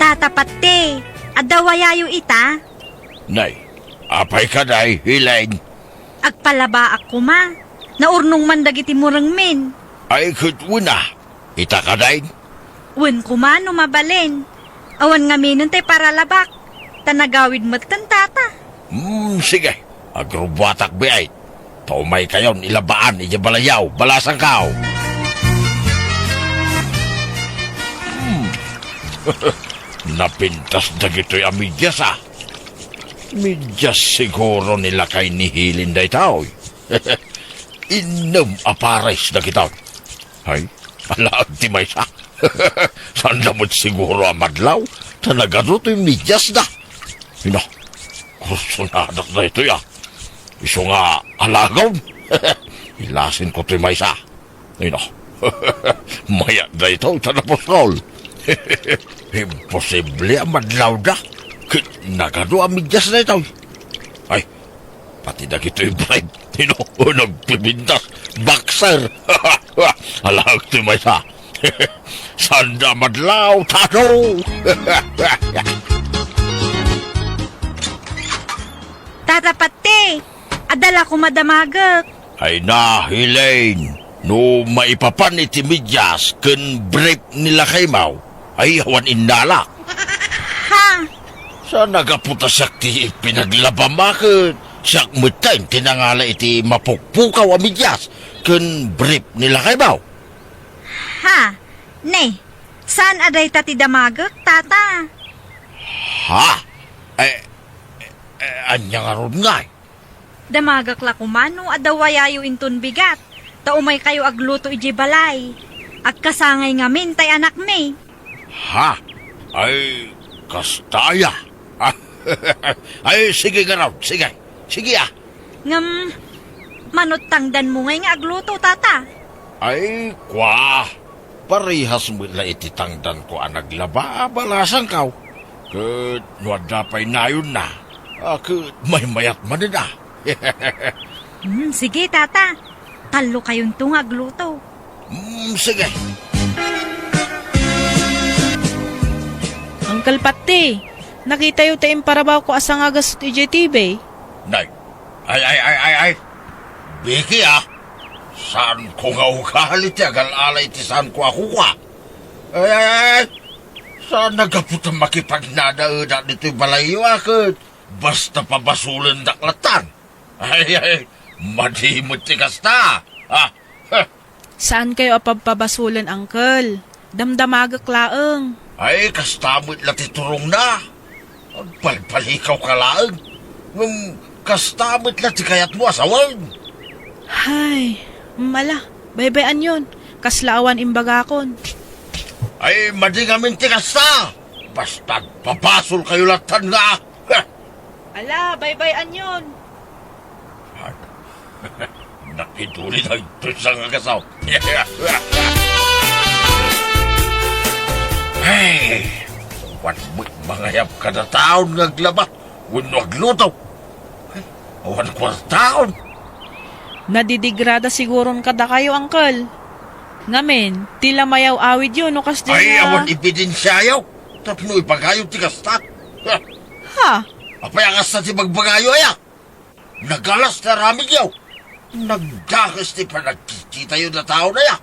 Tatapat te, adawayayo ita, Nay, apay ka day, hilain. agpalaba ako ma, naurnong man dagiti murang min, Ay kutwuna, ita ka day. wen ko ma no mabalin, awan nga minon tay para labak, tanagawid mo't tan tata. Sige, agrubatak biay. Tumay kayon, ilabaan, ijabalayaw, balasang kao. Napintas na gito'y amidyas ah. Midyas siguro nila kay nihilin day tao. Inom apares na kita. Hay, Alam ti may sa. Saan naman siguro ang madlaw? Tanagano to yung midyas na. Ino, gusto na anak na ito ya. Iso nga alagaw. Ilasin ko to yung may sa. Ino, maya na ito, tanapos imposible ang madlaw na. Nagano ang midyas na ito. Ay, pati na ito yung bribe. Nagpibindas. Boxer. Alag ito may sa. Sanda madlaw, tano. Tatapati, adala ko madamagak. Ay na, Elaine. No maipapan iti midyas ken bribe nila kay Mau. Ay awan indala. Ha? Sa nagaputa siyak ti pinaglabamakit. Siyak mutain tinangala iti mapukpukaw ang midyas ken bribe nila kay Mau. Ha? Ne, saan aday tati damagak, tata? Ha? Anya nga ron nga. Damagak la kumano adawayayo inton bigat. Taumay kayo agluto iji balay. Agkasangay ngamin tay anak me. Ha? Ay, kastaya. Ay, sige nga raw, sige. Sige ah. Ngam, manot tangdan mo ngay nga agluto, tata. Ay, kwa. Parehas mo na ititangdan ko ang naglaba, balasan kaw. Kat, nuwadapay na yun na. Kat, may mayat man na. Sige, tata. Talo kayong tungag luto. Sige. Uncle Pati, nakita yung tayong parabaw ko asang agas sa TJTV. Nay, ay. Biki ah. Saan ko nga ukahalit alay ti saan ko ako ka? Ay. Saan nagaputan makipagnadauda dito'y balayo akit? Basta pabasulan daklatan. Ay. Madimot ti kasta. Saan kayo apagpabasulan, Uncle? Damdamagak laeng. Ay, kastamot lati turong na. Agpalpalikaw ka laeng. Kastamot lati kayat mo asawan. Hay, mala, baybayan yun. Kaslaawan imbagakon. Ay, madingamin ti kasta. Basta papasol kayo latan nga. Ala, baybayan yun. Nakituli na ito sa kagasaw. Ay, wanmo't mangayap ka na taon ngaglabat. Wano agluto. Awan kwartaon. Nadidigrada siguron kada kayo, Uncle. Ngamen, tila mayaw awid yun, no kas Ay, awan ipidensyayaw. Tapno ipagayo ti kasta. Ha? Apay ang kasta ti magbagayo ayak. Nagalas na ramig yaw. Nagdakas ti pa nagkikita yun na tao na yak.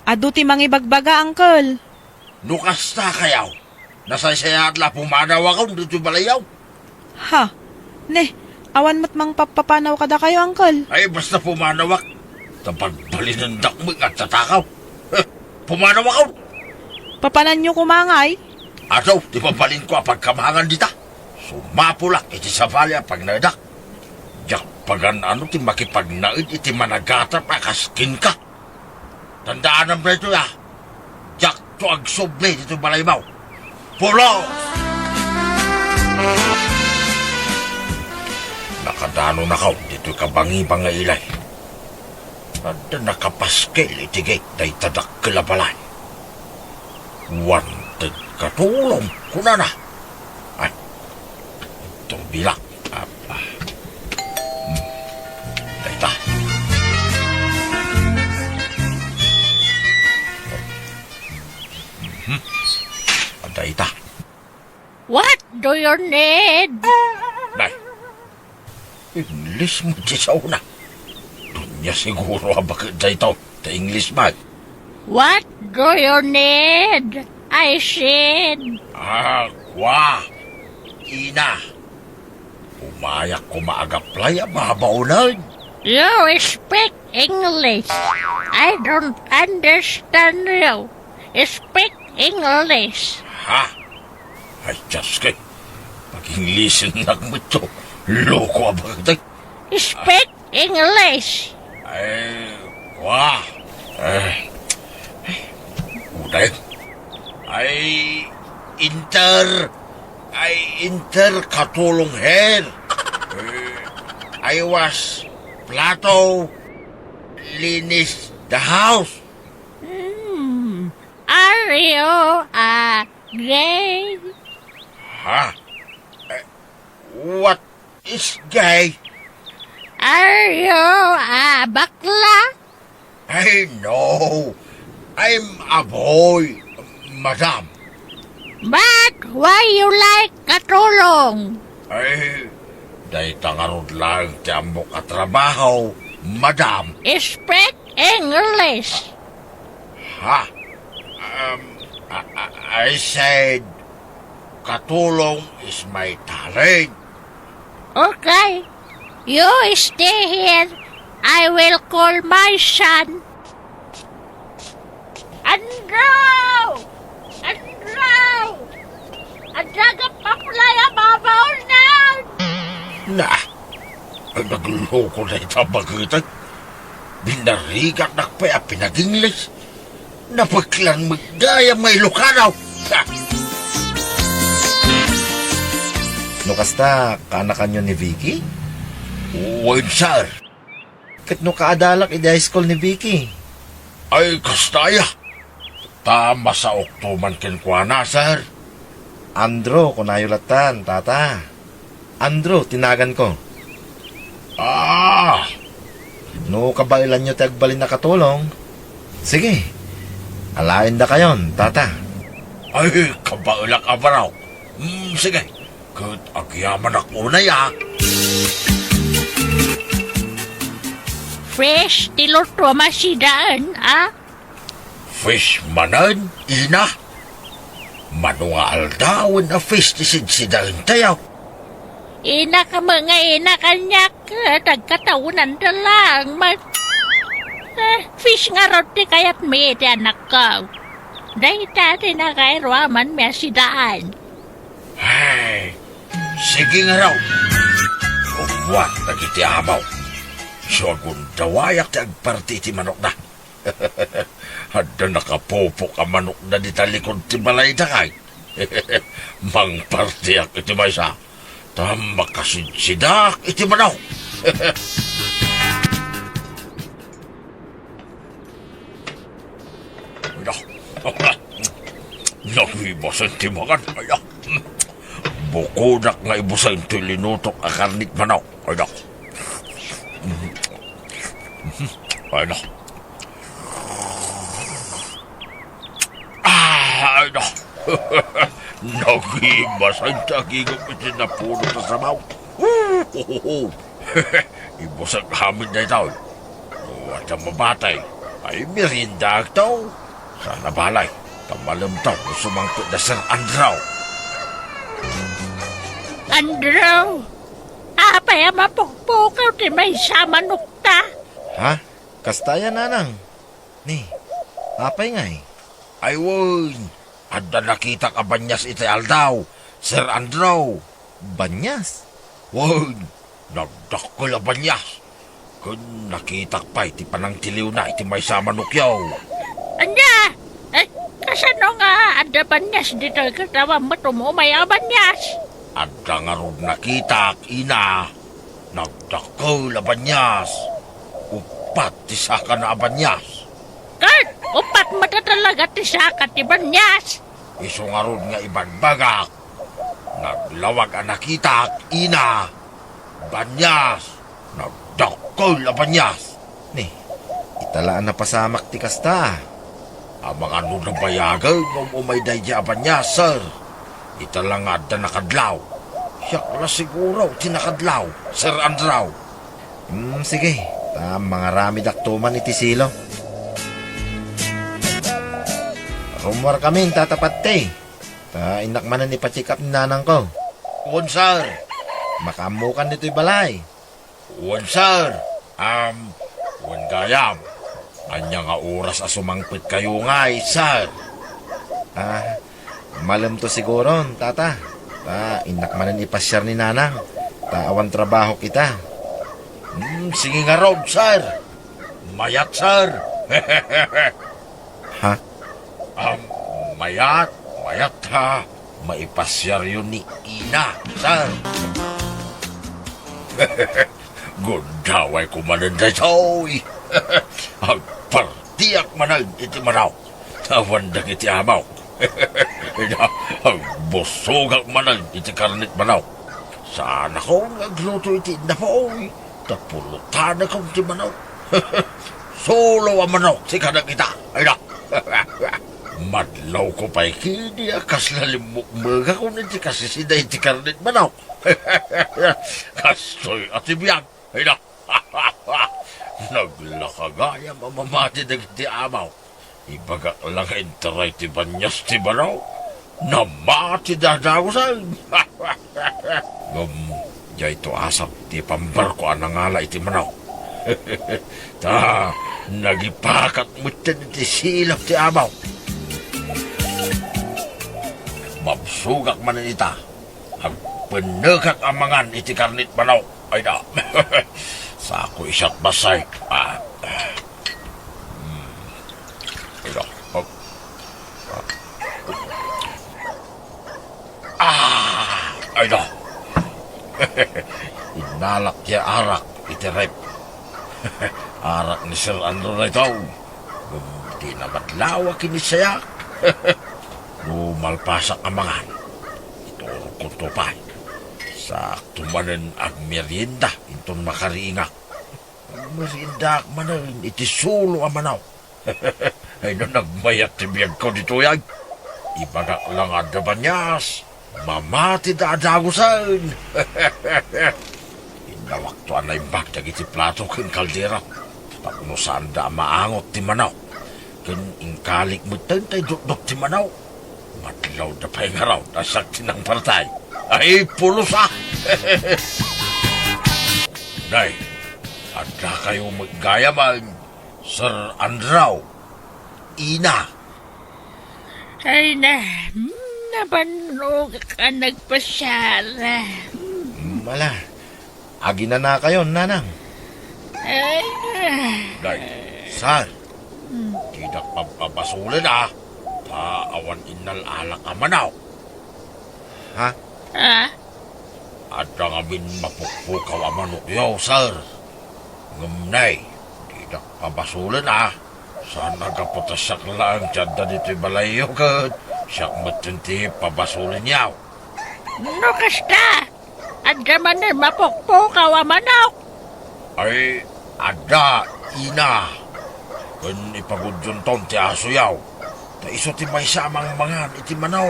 Adu ti mangibagbaga, Uncle. Nukasta kayaw. Nasaysaya at la pumanaw ako dito balayaw. Ha? Ne, awan mat mang papapanaw kada kayo, Uncle. Ay, basta pumanawak. Tapagbalinandak mo at tatakaw. Pumanaw ako. Papanan nyo kumangay? Ataw, di papalin ko ang pagkamangan dita. Sumapulak iti sa balya pag nadak. Yak pagan ano ti makipagnaid iti managatap akaskin ka. Tandaan ang preto ya. Jak to agsoble dito balaybaw. Pulo! Nakadano na kaw dito kabangi-banga ilay. At nakapaskel iti gate na itadak kalabalay. Wanted katulong kuna na. Ay, itong bilak. Dayta. Dayta. What do you need? Nay, English mo di sa una. Dunya siguro abak dayta ta English ba? What do you need? I said. Kwa. Ina. Umayak ko maagaplay ang mabaunan. You speak English. I don't understand you. Speak English. Ha? Ay, Diyos kay. Pag-Englishin na mo ito. Loko abak day. Speak English. Ay, kwa. Ay, Dahil, ay katulong her. I was plato, linis the house. Are you gay? Ha? What is gay? Are you bakla? I know. I'm a boy, madam. But why you like katulong? Ay, dahil tangarod lang tiyambok at trabaho, madam. Speak English. Ha? I said, katulong is my talent. Okay. You stay here. I will call my son. Andrew! Andrew! Andraga pakulaya babaw na! Na, ang nagloko na itabagitan. Binarigat na pa pinag-English. Napagklang magdaya may lukanaw. Ha! No kasta, kanakan yun ni Vicky? Wait, sir. Kat no kaadalak iti high school ni Vicky. Ay, kastaya. Tama sa oktuman kinkwana, sir. Andro, kunayulatan, tata. Andro, tinagan ko. Ah, No kabailan nyo tagbalin na katulong. Sige, alain da kayon, tata. ay, kabaulak abaraw. Sige, kat agyaman ako na ya. Fresh tiluto masidaan, Fish manan, ina. Manunga aldawin na fish ti sidsidahin tayaw. Ina ka mga ina kanyak, nagkataunan na lang. Fish nga roti kaya't may anak ko. Dahil dati na kairwaman may sidaan. Ay, sige nga raw. Uwat na kiti amaw. Siyagun dawayak ti agparti ti manok na. Hadda nakapopo ka manok na di talikod ti balay da kay. Mang partiyak iti may sa. Tama kasidsidak iti manok. Nakibasan ti makan. Bukudak nga ibusan ti linutok akarnik manok. Ay, nagibasan tagigap iti napuno sa sabaw. Ibusag hamin na itaw. At ang mabatay ay merinda ito. Sana balay, kamalam ito sumangkot na Sir Andrew. Andrew, apay mapukpukaw ti may samanok ta. Ha? Kastaya nanang. Ni, apay ngay. Ay, woy, anda nakita ka banyas iti aldaw, Sir Andrew. Banyas. Woy, nagdakol a banyas. Kung nakita pa iti panang tiliw na iti may samanukyaw. Anya, kasano nga anda banyas dito katawa mo tumumay ang banyas? Anda nga ron nakita ina, nagdakol a banyas. Upat ti saka na a banyas. Kurt, upat mata talaga ti sakat ti banyas. Iso nga ron nga ibanbagak. Naglawag ang nakita ina, banyas. Nagdakol a banyas. Ni, italaan na pasamak ti kasta. Ang mga nunabayagal ng umay day a banyas, sir. Italang adda nakadlaw. Siyak na siguro tinakadlaw, Sir Andrew. Sige. Mga rami daktuman iti silo. Rumor kami, tatapat te. Inak manan ipachikap ni nanang ko. Uwan, sir. Makamukan nito'y balay. Uwan, sir. Uwan gayam. Anya nga oras asumangpit kayo nga, sir. Malam to siguro, tata. Inak manan ipasyar ni nanang. Awan trabaho kita. Sige nga raw, sir. Mayat, sir. Ha? Mayat ha. Maipasyar yun ni Ina, sir. Gundaway ko mananda soy. Ang partiyak manag iti manaw. Tawandang iti amaw. Ang busugak manag iti karnit manaw. Saan ako nagluto iti napoy. Tapulutan akong iti manaw. Solo ang manaw, si kanang kita. Ay na. Madlaw ko pa'y kini akas lalimukmaga ko niti kasi sida iti karnit manaw. Kastoy at ibiyag. Ay na. Naglakagaya mamamati na iti amaw. Ibagak lang interay ti banyas ti manaw. Namati dadawasan. Jay to asap ti pambarko anangala iti manaw. Ta, nagipakat mo iti silap ti amaw. Mabsugak man ita. Ang penegak amangan iti karnit manaw. Ay na. Sa ako isyat basay. Ay na. Ay na. Inalak niya arak iti rep. Arak ni Sir Andrew na ito. Di na matlawa kinisayak. Lumalpasak amangan. Turo ko tupay. Sa tumanen ang merienda. Intong makariingak. Ang merienda manan iti sulo ang manaw. Ay no nagmayat ti biyag ko dito yan. Ibagak lang ada banyas. Mamati da adagusan. Indawaktuan na imbag iti plato ken kaldera. Tapno saan da maangot ti manaw. Ken ingkalik mo tay dok ti manaw. Matlaw da pa'y ngaraw, nasak tinang partay. Ay, pulos ah! Nay, adda kayo maggayaman, Sir Andraw, Ina. Ay na, nabanog ka nagpasyala. Mala, agi na kayo, nanang. Ay na. Nay, Sir, tidak papapasulin ah. Awan inal alak amanaw. Ha? Ah? At ang amin mapukpukaw amanok yaw, sir. Ngumnay, di na pabasulan ah. Saan nagaputasyak lang tiyanda dito'y balayo ka. Siyak matinti pabasulan yaw. No kasta? Adda man na mapukpukaw ang manok. Ay, ada, ina. Kun ipagudyon ton ti aso yaw. Ta iso ti may samang mangan iti manaw.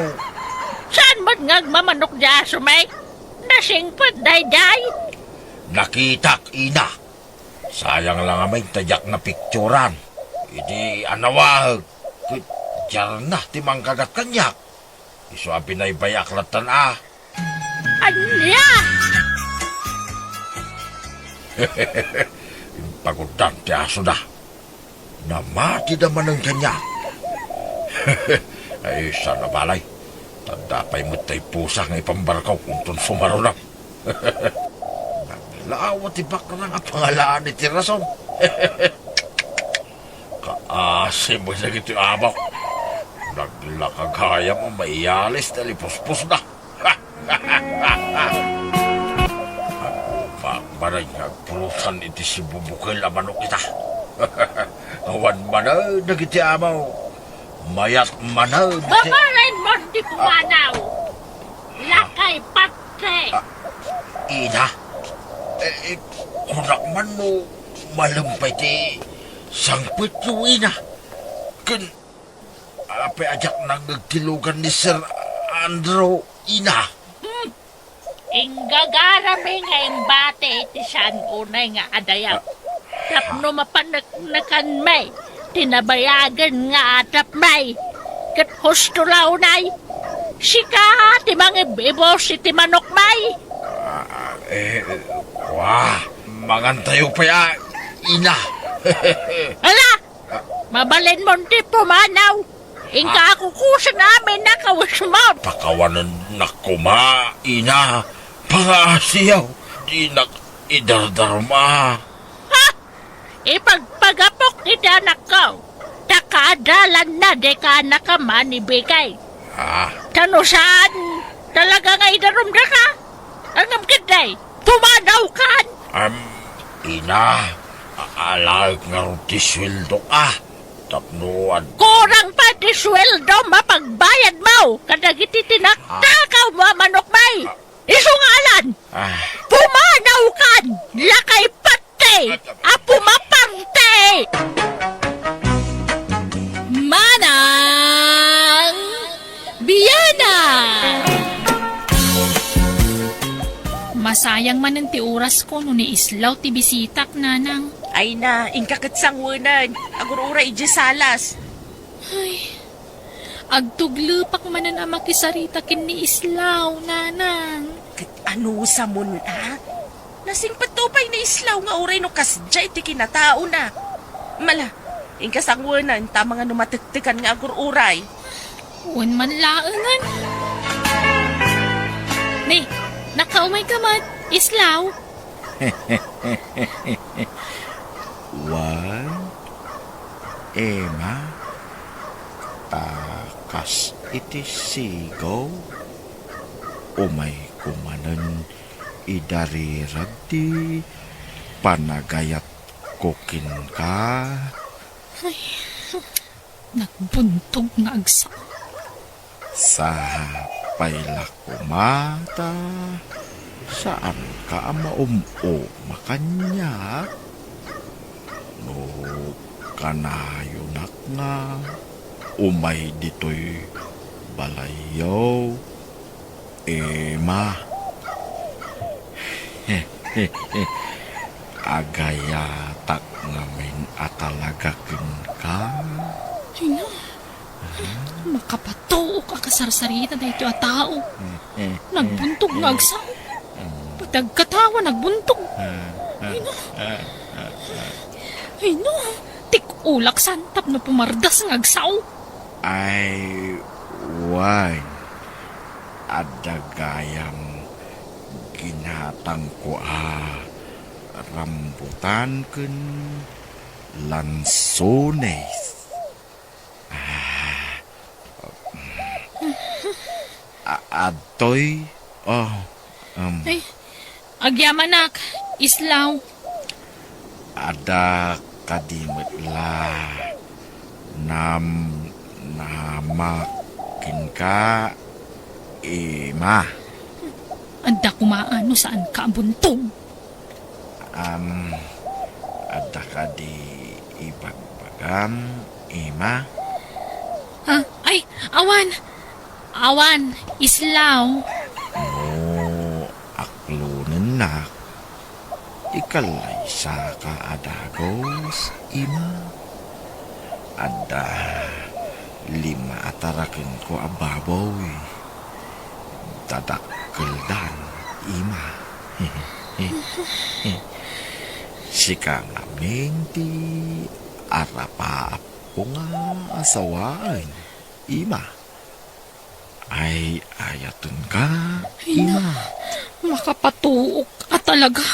Saan man ngagmamanok di aso may? Nasingpot day-day. Nakitak, ina. Sayang lang amay tadyak na pikturan. Idi anawag. Kutjar na ti mangkagat kanyak. Iso ang pinaybayak latan ah. Anya? Pagudan ti aso na. Namati naman ang kanya. Ay, sana balay. Tanda pa'y matay pusa nga ipambarkaw kung ton sumaro na. Naglaawa ti baka na nga pangalaan ni Tirason. Kaasi mo sa gito abaw. Naglakagaya mo maiyalis na lipuspos na. Magmaray nagpulutan iti si bubukil amanok kita. Awan mana nagiti amaw. Mayat manaw. Babarin mo di pumanaw. Lakay patre. Ina, kunak man mo malampay ti sangpit yung ina. Kun, apay ajak nagtilugan ni Sir Andrew, ina. Ingagarami nga imbate iti saan unay nga adayap. Tapno mapanagnakan may. Tinabayagan nga atap may. Kat husto launay. Sika ti mga ibos iti manok may. Wah, mangantayo pa ya, ina. Ala, mabalin mo di pumanaw. Ingka ako kusa namin nakawasmaw. Pakawanan na kuma, ina. Pangasiyaw, di nak idardarma. Ipagpagapok iti anak ko. Tak kaadalan na de ka nakaman ibigay. Ah, Tano saan? Talaga nga idarom na ka? Ang amkiday, pumanaw kan. ina, alayok nga rin tiswildo ka. Tapnuan. Kurang pa di sweldo mapagbayad mo. Kadag iti tinaktakaw mo manok may. Isungalan, pumanaw kan. Lakay pati, apo maparte. Manang Biyana! Masayang man ang ti oras ko no ni islaw ti bisitak, nanang. Ay na, ingkakit sang wunan. Agurura iji salas. Agtuglupak manan ang makisarita kin ni islaw, nanang. Kat ano sa mun, ha? Nasing patupay na islaw nga uray no kasjay ti kinatao na. Mala, ingkasang wunan, tama nga numatiktikan nga agururay. Uwan man laangan. Ni, nakaumay ka man, islaw. Wan, Emma, takas iti sigaw, umay kumanan idarirag di panagayat kukin ka. Nagbuntog nga agsa. Sa paila kumata, saan ka makanya? No, kanayonak nga, umay dito'y balayaw, Emma. Agayatak ngamin atalagakin ka. Ay na, makapatuo ka kasarsarita na ito a tao. Nagbuntog nga agsa. Pagkatawa, nagbuntog. Ay no, tik-ulak santap na pumardas ng agsaw. Ay, why? Adagayang ginatang ko rambutan kun lansones. Adoy, Ay, agyamanak, islaw. ada kadimit la namakin ka, Emma. Anda kumaano saan ka ang buntog. Ada ka di ibagbagam, Emma. Ha? Ay, awan. Awan, islaw. No, aklunan na. Ikalay sa kaadagos, Ima. Ada 5 atarakin ko ababaw. Dadakkeldan, Ima. Sika ngaming ti arapaap ko nga asawaan, Ima. Ay ayatun ka, Ay na, Ima. makapatuok ka talaga.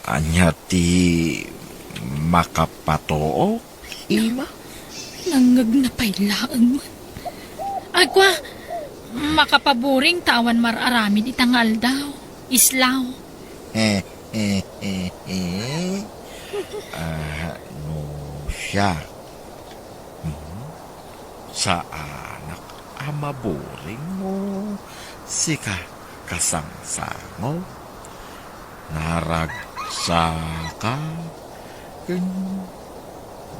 Anya ti makapatook, Ima. Nangag na pailaan man. Agwa, makapaburing tawan mararamid itangal daw. Islaw. No siya. Sa anak amaburing mo, sika kasangsango, naragsaka,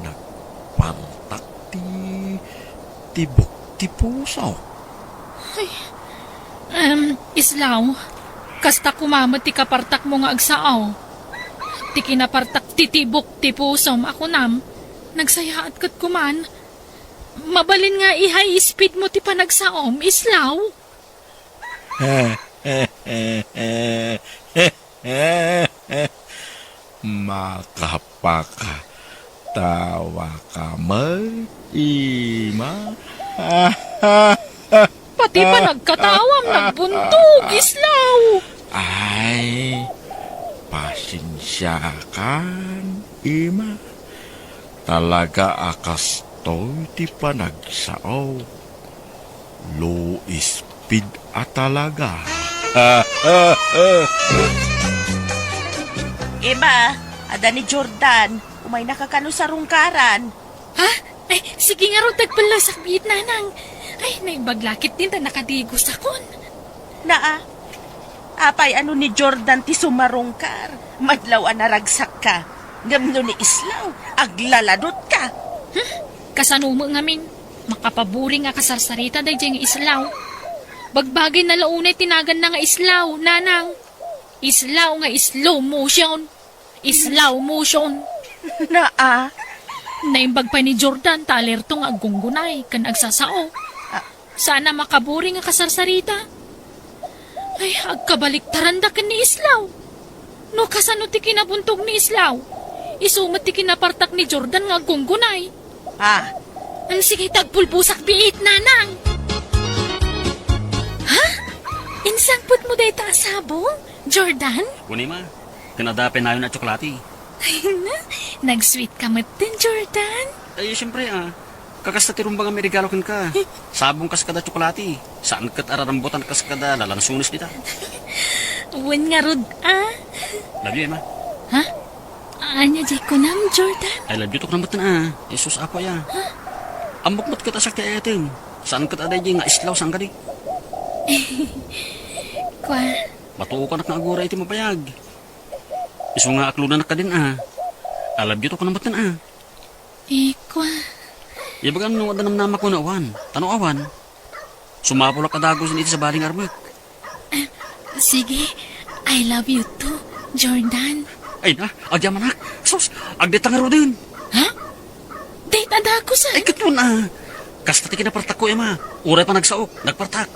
nagpantak tibok ti puso. Islaw, kasta kumamat ti kapartak mo nga agsaaw. Ti kinapartak titibok ti pusom ako nam, nagsayaat kat kuman. Mabalin nga i-high speed mo ti panagsaom, Islaw. Makapaka tawa ka may Ima. Pati pa nagkatawam, nagbuntog, Islaw. Ay, pasensya Pasensya kan, Ima. Talaga akas to'y ti panagsao. Low speed talaga. Ema, ada ni Jordan. Umay nakakano sa rungkaran. Ha? Ay, sige nga ro, tagpala sa bit, nanang. Ay, naibaglakit din ta nakadigos akon. Naa, apay ano ni Jordan ti sumarungkar. Madlaw naragsak ka. Ngamno ni Islaw, aglaladot ka. Kasanumo ngamin, makapaburi nga kasarsarita day nga islaw. Bagbagay na launay tinagan na nga islaw, nanang. Islaw nga slow motion. Islaw motion. Naa, Naimbag pa ni Jordan talerto nga agunggunay kan agsasao. Sana makaburi nga kasarsarita. Ay, agkabaliktaran da kan ni Islaw. No kasano ti kinabuntog ni Islaw. Isumat ti kinapartak ni Jordan nga agunggunay. ha? Ang sige tagpulbusak biit, nanang. Ha? Insangput mo day ta sabong, Jordan? Kunin ma, kinadapin na yun at tsokolati. Nag-sweet ka din, Jordan. Ay, siyempre kakasta tirumbang may regalo kin ka. Sabong kas kada tsokolati. Saan kat ararambutan kas kada lalansunis nita. Uwan nga rod, Love you, Emma. Ha? Anya di ko nam, Jordan? I love you tok namat na Jesus apa ya. Ambok mat kat asak ti ayatin. Saan kat aday nga islaw sang kadi. Kwa, Matuo ka nak nga agura iti mapayag. Iso nga aklunan na ka din I love you tok namat na ikwa. Yabagan nung adanam nama ko na awan. Tanong awan. Sumapulak kadagos iti sa baling arbek. Sige, I love you too, Jordan. Ay na, agya manak. Sus, agdetang aro din. Ha? Date ada ko sa... Ay, katun Kasta ti kinapartak ko, Emma. Uray pa nagsaok, nagpartak.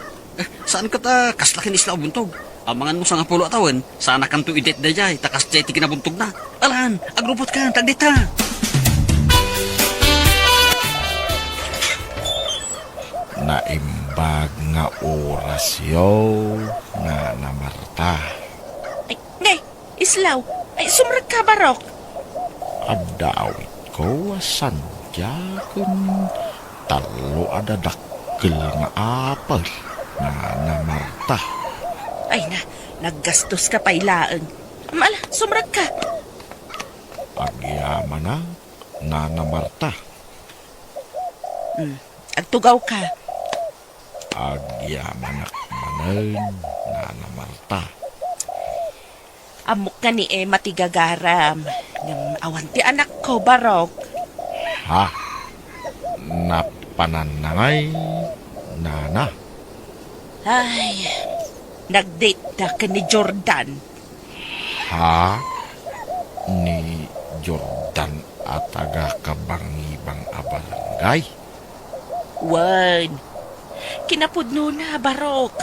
Saan ka ta? Kaslakin isla o buntog. Amangan mo sa nga pulo atawan, sana kanto idet da jay, takas jay ti kinabuntog na. Alan, agrupot ka, tagdita. Naimbag nga orasyo nga namarta. Ay, ngay, Islaw. Ay, sumrag ka, Barok. Adawit ko asadya kun talo ada dakkel nga apel nga namarta. Ay na, naggastos ka pailaan. Mala, sumrag ka. Agyaman na namarta. Agtugaw ka. Agyaman manen na namarta. Amok nga ni Emma ti gagaram. Ngam awan ti anak ko, Barok. Ha? Napananangay nana. Ay, nag-date na ka ni Jordan. Ha? Ni Jordan at taga kabangibang abarangay. Wan. Kinapudno na, Barok.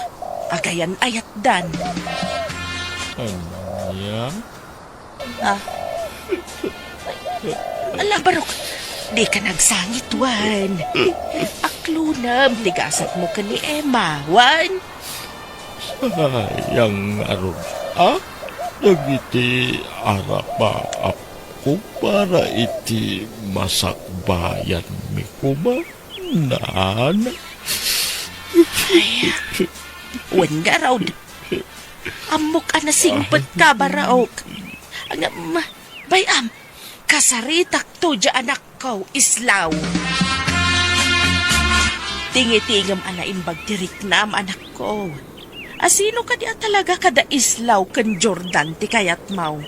Agayan ayat dan. Anya? Ala, Barok. Di ka nagsangit, Wan. Aklunam, ligasat mo ka ni Emma, Wan. Sayang aron. Nagiti arapa ako para iti masakbayan mi kuma. Nana. Wan nga raw. Amok anasingpet ka, Barok. Ang bayam, kasaritak to dya anak ko, Islaw. Tingitingam anaimbag tirik na anak ko. Asino ka diya talaga kada Islaw kan Jordan ti kayat mau?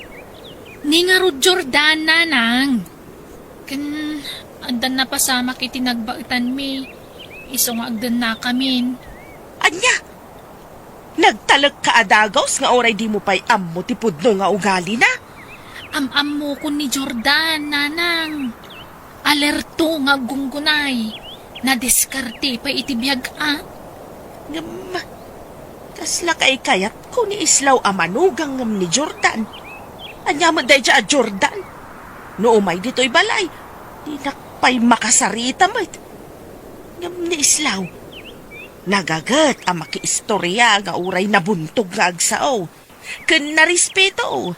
Ni nga rod Jordan, nanang. Kan, andan na pasama kiti nagbaitan mi. Iso nga agdan na kamin. Anya? Nagtalag ka adagaws nga oray di mo pa'y ammo ti pudno nga ugali na? Am-am mo ko ni Jordan, nanang. Alerto nga gunggunay. Nadiskarte pa itibiyag Ngam, kasla kay kayat ko ni Islaw amanugang ngam ni Jordan. Anya mo day dya a Jordan? No umay dito'y balay. Di nakpay makasarita mo. Ngam ni Islaw. Nagagat ang makiistorya nga uray nabuntog nga agsao. Kun narespeto.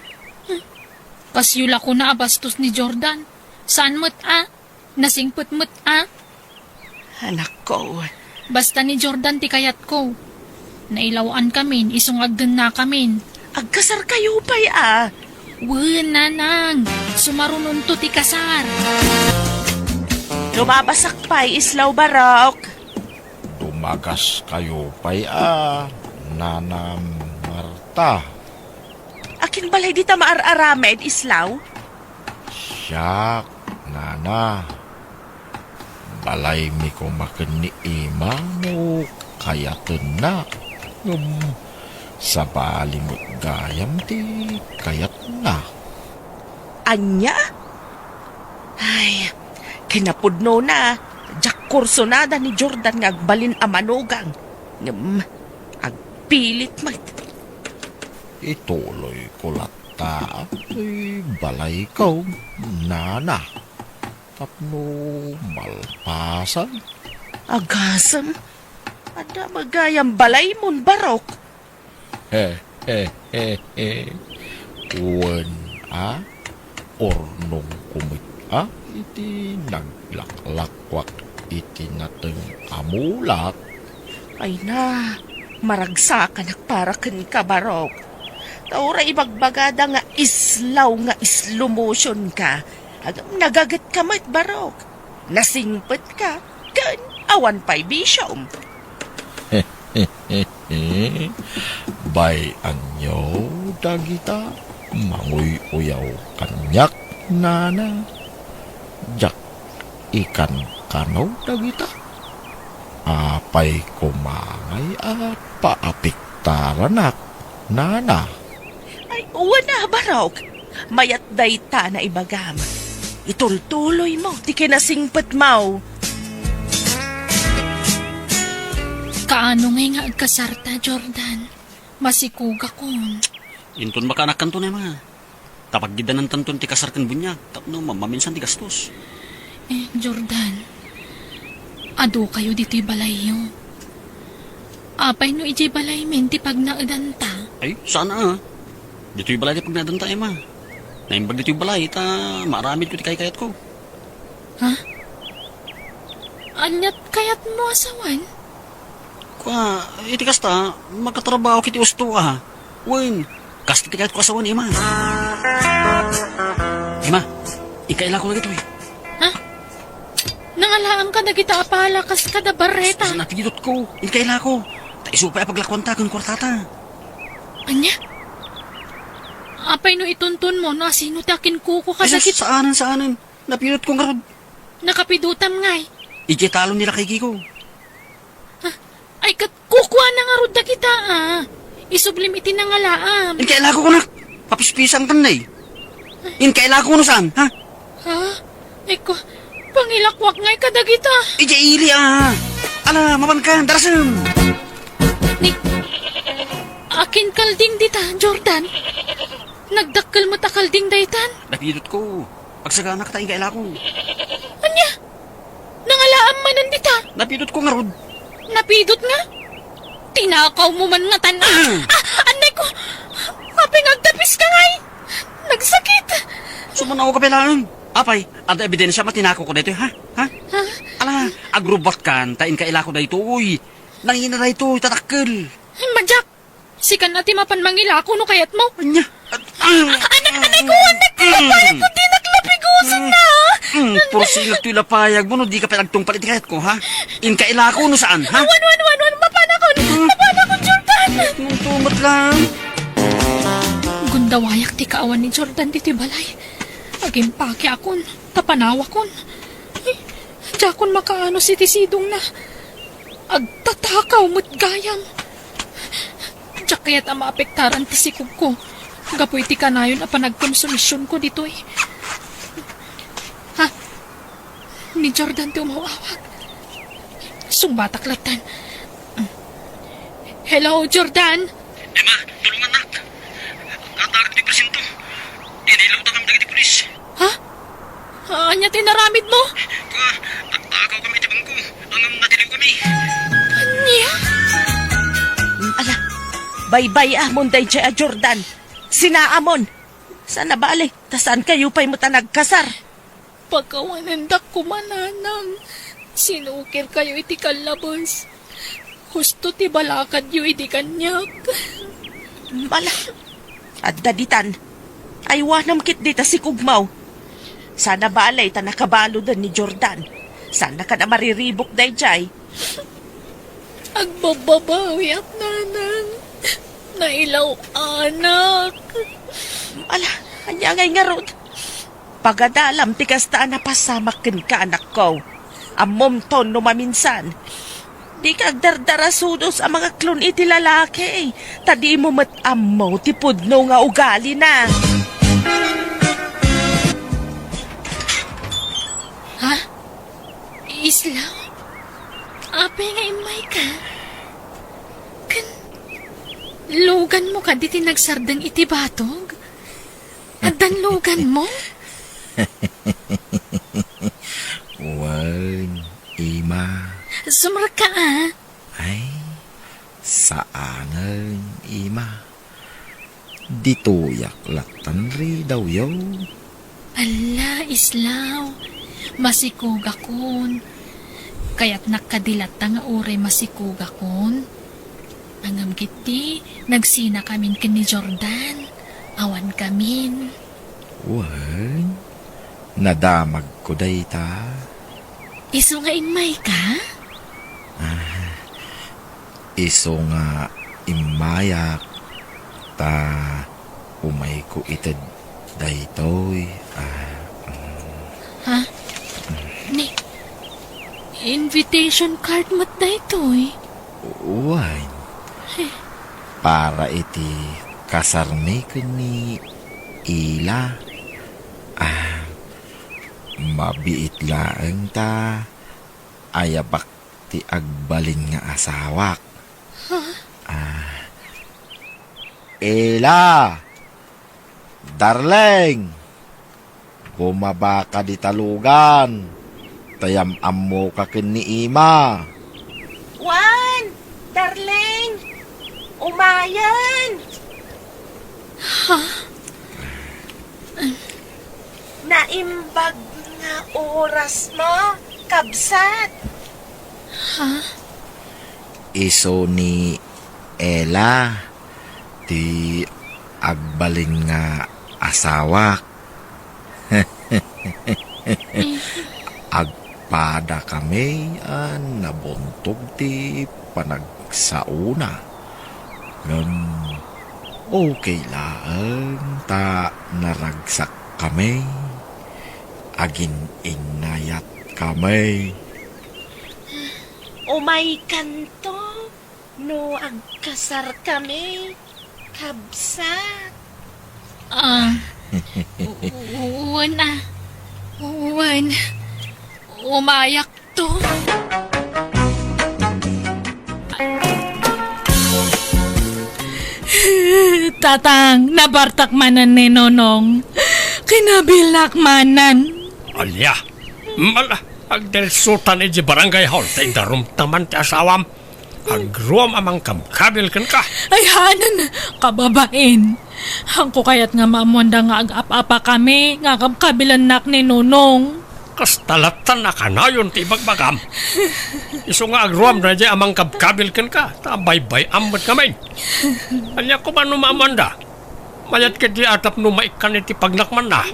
Kasyula ko na abastos ni Jordan. Saan mo't Nasingput mo't Anak ko, Basta ni Jordan ti kayat ko. Nailawaan kamin, isungagdan na kamin. agkasar kayo pa'y Nanang, sumarunon to ti kasar. Lumabasak pa'y islaw barok. Dumagas kayo pa'y Nana Marta. Akin balay di ta maararamed islaw? Siyak, Nana. Balay mi ko makin ni Ima mo kayatan na. Sa baling gayam ti kayat na. Anya? Ay, kinapudno na. Jak kursonada ni Jordan nga agbalin a manugang. Agpilit mat. Ituloy ko lata ay balay ko, Nana. Tapno malpasan. Agasam? Ada magayang balay mon barok. Uwan ornong kumit iti naglaklakwak iti nateng amulak. Ay na, maragsakan akparaken ka barok. Taura ibagbagada nga islaw nga islomotion ka. Agam nagagat ka mat barok. Nasingpet ka, kan awan pa'y bisyom. Bay anyo dagita manguy-uyaw kanyak, Nana. Jak ikan kanaw dagita. Apay kumangay at paapiktaраnak, Nana. Ay, uwan na barok. Mayat dayta na ibagam. Itultuloy mo, ti kinasingpet mo. Kaano ngay nga agkasarta, Jordan? Masikuga kon. Inton makanak kanto na mga. Tapag gidanan tanton ti kasar kan bunyag. Tapno mamaminsan ti gastos. Jordan. Ado kayo dito'y balayo. Apay no iti balay men ti pag naadanta. Ay, sana dito'y balay ti pag nadanta ma. Naimbag dito'y balay ta maramid ko ti kayat ko. Anyat kayat mo asawan? Kwa, iti kasta, magkatrabaho kiti usto Wen, kasta ti kayat ko asawan ima. Ima, ikaila ko na gito Nangalaan ka na kita apalakas ka da bareta. Sa napidot ko, ikaila ko. Ta isupay paglakwanta kung kwartata. Anya? Apay no ituntun mo na sino takin kuko ka Ay, sakit. saanan. Napidot ko nga rod. Nakapidutam ngay. Ikitalo nila kay Kiko. Ay kat kukuha na nga rod na kita Isublim iti nangalaam. Inkaila ko kunak. Papispisang tanay. Inkaila ko saan, ha? Ay ko, pangilakwak ngay kadagita. Ija ili Ala, maman ka, darasam. Akin kalding dita, Jordan. Nagdakkel mo ta kalding daytan. Napidot ko. Pagsagana ka tayong kaila ko. Anya? Nangalaam manan dita. Napidot ko nga rod. Napidot nga? Tinakaw mo man nga tan. Anay ko, aping agtapis ka ngay. Nagsakit. Sumanaw ka pelaan. Apay, ada ebidensya matinako ko dito, ha? Ala, agrobot kan, tain kaila ko dito, uy. Nangina na ito, tatakkel. Majak, sikan natin mapanmangila ako no kayat mo. Anya? Anak ko, nagtilapayag ko di naglapigusan na. Porsingat ito'y lapayag mo, no di ka pinagtungpalit kayat ko, ha? Inkaila ko no saan, ha? Wan, mapanakon, Jordan. Nung tumat lang. Gundawayak ti kaawan ni Jordan diti balay. Aging paki akon, tapanawa kon. Jakon makaano si tisidong na. Agtatakaw mo't gayam. Diyak kaya't ang maapektaran ti sikog ko. Gapoy ti kanayon a panagkonsolisyon ko dito Ni Jordan ti umawawag. Sumataklatan. Hello, Jordan? Emma, tulungan na. Katagat di presinto. Inilaw na kami dagiti pulis. Anya tinaramid mo? Kwa, nagtakaw kami ti bangko. Hanggang natiliw kami. Anya? Ala, baybay monday Jordan. Sinaamon. Sana bali, tasaan kayo pa'y mo nagkasar. Pagkawanandak ko mananang. Sinukir kayo iti kalabas. Husto ti balakad yu iti kanyak. Mala, at daditan, ay wanam kit dita si Kugmaw. Sana balay ta nakabalo din ni Jordan. Sana ka na mariribok day jay. Agbababawi at nanang. Nailaw anak. Ala, anya ngay nga rod. Pagadalam, tikas taan na pasamakin ka anak ko. Amom ton no maminsan. Di ka agdardarasudos ang mga klon iti lalaki. Tadi mo matamo, tipudno nga ugali na. Ha? Islaw? Apay nga imay ka? Lugan mo ka di tinagsardang iti batog? At danlugan mo? Wag, Ima. Sumar ka ah. Ay, saanan, Ima. Dituyak latan ri daw yaw. Ala, Islaw. Masikug akon. Kaya't nakadilat nga uray masikug akon. Angam kiti, nagsina kamin ken ni Jordan. Awan kamin. Wag, nadamag ko day ta. Iso nga imay ka? Iso nga imayak ta umay ko ited daytoy. Ha? Ni, invitation card mat daytoy. Wag, para iti kasarmi ko ni Ila. Mabiit laeng ta ayabak ti agbalin nga asawak. Ila, darling, bumaba ka di talugan. Tayam-am mo ka ken ni Ima. Juan, darling, umayan. Naimbag nga oras mo, kabsat. Iso ni Ella ti agbalin nga asawak. Agpada kami nabuntog ti panagsauna. Okay lang ta naragsak kami. Agin inayat kami. Umay kanto, no agkasar kami, kabsat. Uwan ah. Uwan. Umayak to. Tatang, nabartak manan ni Nonong. Kinabilak manan. Alya, mala, agdelsutan iti barangay hall, tay darum taman ti asawam. Agruam amang kamkabil kan ka. Ay hanan, kababain. Hangko kayat nga maamwanda nga ag-apa kami, nga kabilanak ni Nonong. Kastalatan na kanayon ti ibagbagam. Iso nga agruam na di amang kamkabil kan ka, tabay-bay amot kami. Alya ko man numamanda. Mayat ka di atap no maikan iti pagnakman na.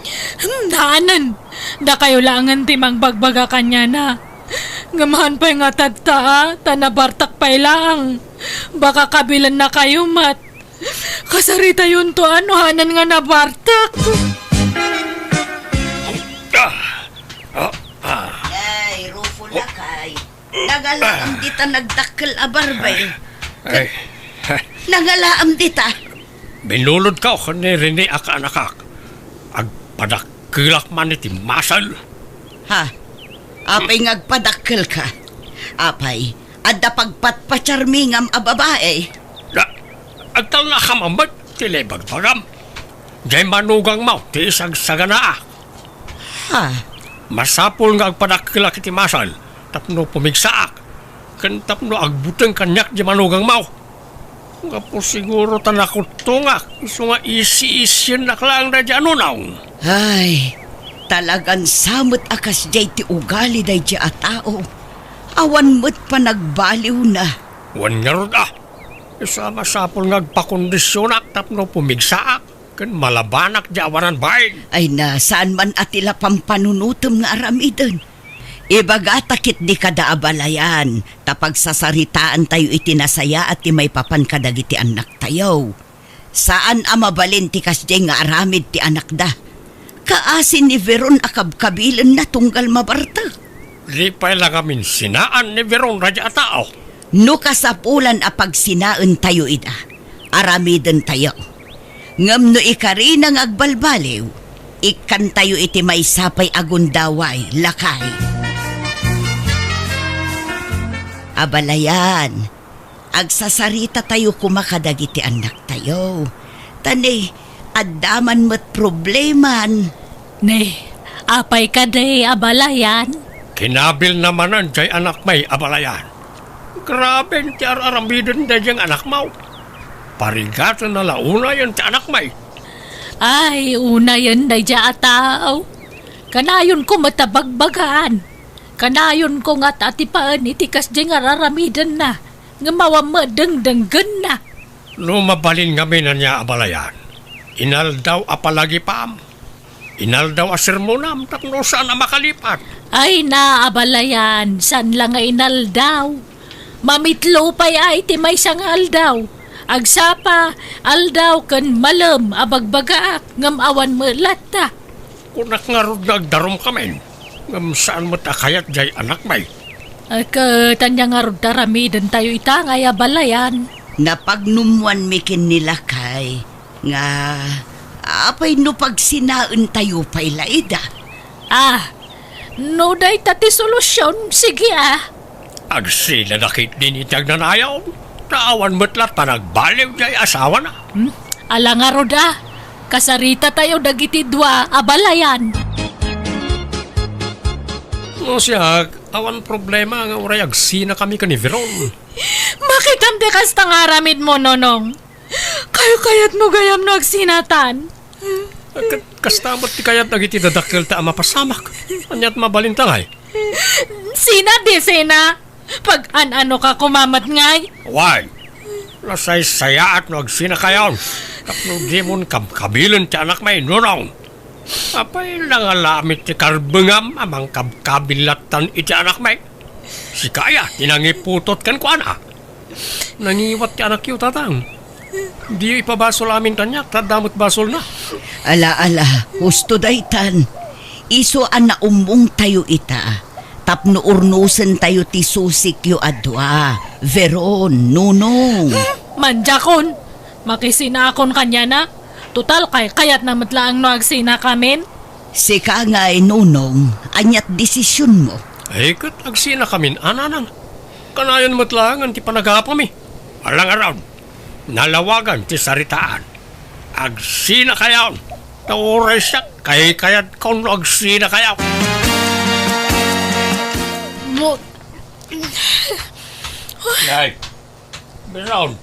Hanan, da kayo langan ti magbagbaga kanya na. Ngamahan pa yung atadta, tanabartak pa lang. Baka kabilan na kayo, mat. Kasarita yun to, ano, hanan nga nabartak. Ay, Rufo lakay. Nagalaam dita nagdakkel abarbay. Nagalaam dita. Binulod ka o ni Rene akanakak. Agpadakilak man iti masal. Ha? Apay ngagpadakkel ka. Apay, adda pagpatpacharmingam a babae. Agtal na kamamad, tilibagpagam. Diyay manugang mo, ti isagsaganaa. Ha? Masapol nga agpadakilak iti masal, tapno pumigsaak. Kan tapno agbuteng kanyak di manugang mo. Nga po siguro tanakot to nga. Iso nga isi-isyan na klang na dyan unang. Ay, talagang samot akas jay ti ugali day di a tao. Awan mo't pa nagbaliw na. Wan nga rod Isama sapol ngagpakondisyonak tapno pumigsaak. Kan malabanak di awanan bayin. Ay na, saan man atila pampanunutom nga aramidon. Ibaga takit di kada abalayan, tapag sasaritaan tayo itinasaya at imay papan kadagiti anak tayo. Saan amabalin ti kasjay nga aramid ti anak da? Kaasin ni Veron akabkabilan na tunggal mabarta. Di pa lang amin sinaan ni Veron radya tao. No kasapulan apag sinaan tayo ida, aramidon tayo. Ngam no ikarina ng agbalbaliw, ikan tayo iti may sapay agundaway, lakay. Abalayan, agsasarita tayo kumakadagiti anak tayo. Tani, addaman mo't probleman. Ne, apay ka day abalayan. Kinabil naman ang jay anak may abalayan. Grabe ti aramidon na diyang anak mo. Parigatan na launa yan ti anak may. Ay, una yan day dya atao. Kanayon ko matabagbagaan. Kanayon ko nga tatipaan itikas di nga raramidan na. Nga mawamadang-danggan na. Lumabalin kami na niya abalayan. Inal daw apalagi pam. Inal daw asirmonam tapno saan na makalipat. Ay na abalayan, san lang nga inal daw. Mamitlo pa'y ay ti may sangal daw. Agsapa, aldaw kan malam abagbagaak ngam awan melat ta. Kunak nga rod nagdarom kami. Ngam saan mo takayat jay anak may. Tanya nga rod daramidan tayo ita nga abalayan. Napagnumuan mikin nila kay, nga apay no pagsinaan tayo pa'y laida. No day tati solusyon, sige Agsila nakit din itag nanayaw. Naawan mo't lat pa nagbaliw jay asawa na. Ala nga rod kasarita tayo dagiti dua abalayan. No siya, awan problema nga uray agsina kami ka ni Veron. Bakit ang dekas tangaramid mo, Nonong? Kayo-kayat mo gayam no agsinatan. Kastamot ti kayat nagiti dadakil ta mapasamak. Anyat mabalintangay. Sina di sina? Pag ano ka kumamat ngay? Why? Lasay saya at nagsina kayon. Kapno di mon kabkabilan ti anak may nunong. Apay lang alamit ti karbengam amang kabkabilatan iti anak may. Si kaya tinangiputot kan kuana. Nangiwat ti anak yu tatang. Di ipabasol amin tanyak, tadamot basol na. Ala, husto daytan. Iso ana umbong tayo ita. Tapno urnusen tayo ti susik yu adwa. Veron, nunong. Manjakon, makisinakon kanya na. Total kayat na matlaang no agsina kamin. Sika nga nunong, anyat desisyon mo. Ay, kat agsina kamin, ananang. Kanayon mo't lang ang ti panagapami. Alang araw, nalawagan ti saritaan. Agsina kayaw. Tauray siya, kayat kung agsina kayaw. Mo... Ay, Beron.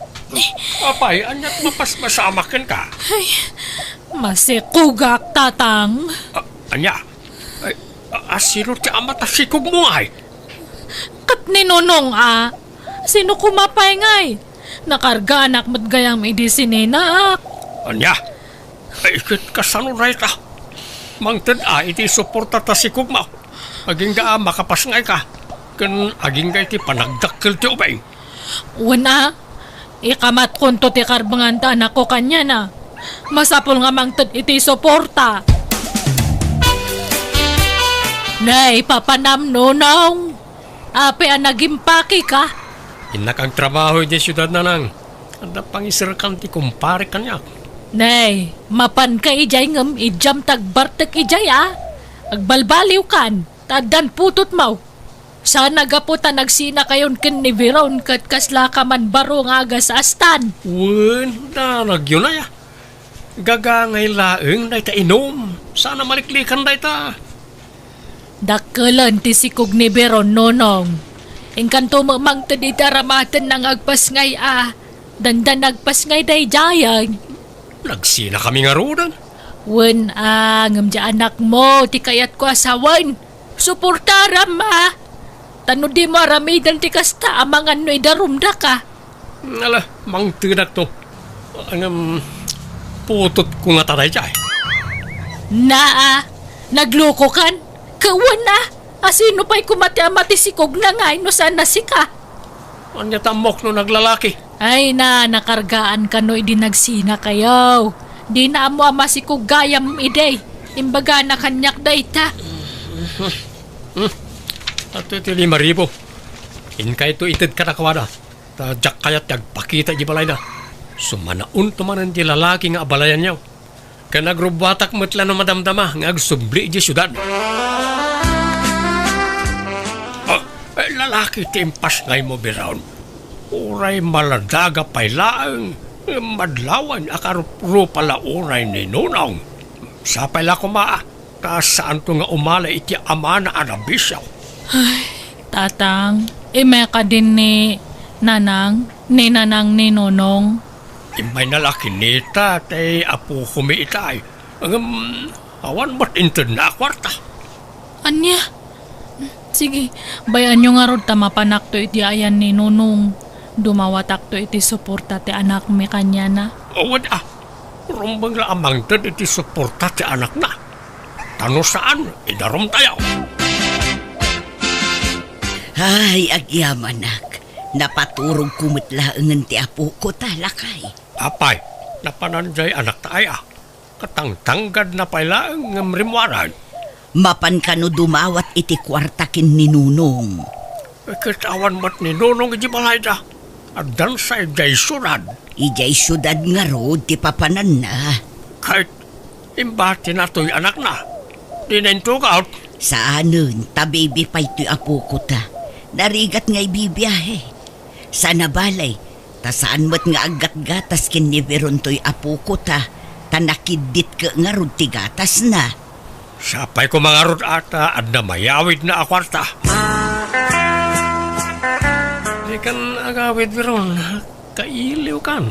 Apay, anyat mapasmasamakin ka. Masikugak tatang. Anya, ay, asino ti amat asikog mo ay? Kat ni Nonong sino kumapay ngay? Nakarga anak mo't gayang may disinena Anya, ay ikit kasanuray ta. Mangtad iti suporta ta sikog mo. Aging makapasngay ka. Kan aging ti panagdakkel ti ubay. Una, ikamat konto ti karbangan ta anak ko kanya na. Masapol nga mangtad iti suporta. Nay, papanam Nonong. Ape nagimpaki ka. Inakang trabaho di siyudad na nang. Ada pangisirkan ti kumpare kanyak. Nay, mapan ka ijay ngam ijam tagbartek ijay Agbalbaliw kan, tadan putot mau. Sana gaputa nagsina kayon ken ni Veron kat kasla ka man baro nga aga sa astan. Wen, nagyo na ya. Gagangay laeng day ta inom. Sana maliklikan day ta. Dakkelan ti sikog ni Veron Nonong. Engkanto mamang tadi taramatan ng agpas ngay Dandan nagpas ngay day jayang. Nagsina kami nga roon. Wen ngam ja anak mo, ti kayat ko asawan. Suportaram ma. Tano di mo aramidan ti kasta amangan no idarumda ka. Ala, mang tinak to. Ang putot ko nga taray jay. Nagloko kan? Kawan na. Asino pa'y kumati-amati si Kog na nga, no sana si ka. Anya tamok no naglalaki. Ay nakargaan ka no idi nagsina kayo. Di na mo ama si Kog gayam iday. Imbaga na kanyak da ita. At ito 5,000. Inkay to itid ka na kawada. Tadyak kayat yagpakita di balay na. Sumanaun tumanan di lalaki nga abalayan niyaw. Kanagrubatak matla na madamdama nga agsubli di syudad. Lalaki timpas ngay mo biraon. Uray maladaga pa'y laang. Madlawan akarupo pala uray ni Nunong. Sapay la kumaa. Kasaan to nga umala iti ama na arabisyaw. Tatang, ime ka din ni Nanang ni Nonong. Imay nalaki nita tay apo kumiitay. Awan ba't intern na kwarta? Anya? Sige, bayan nyo nga rod tamapanak to iti ayan ni Nunong. Dumawatak to iti suporta ti anak mi kanya na. Awad rumbang la amang tad iti suporta ti anak na. Tano saan? Idarom tayo. Ay, agyamanak. Napaturog kumitlaangan ti apo ko talakay. Apay, napananjay anak tayo. Katangtanggad na pala ang rimwaran. Mapan ka no dumawat iti kwartakin ni Nunong. Kitawan mat ni Nunong iti balay da. Adan sa ijay sunad. Ijay syudad nga rod ti papanan na. Kahit imbati na to'y anak na. Dinentukaw. Saanon, tabibi pa ito'y apo ko ta. Narigat nga'y bibiyahe. Sa nabalay, ta saan mo't nga agat-gatas kiniberon to'y apo ko ta. Tanakidit ka nga rod ti gatas na. Sapay ko mga rod ata at na mayawid na akwarta. Di kan agawid biron. Kailiw kan.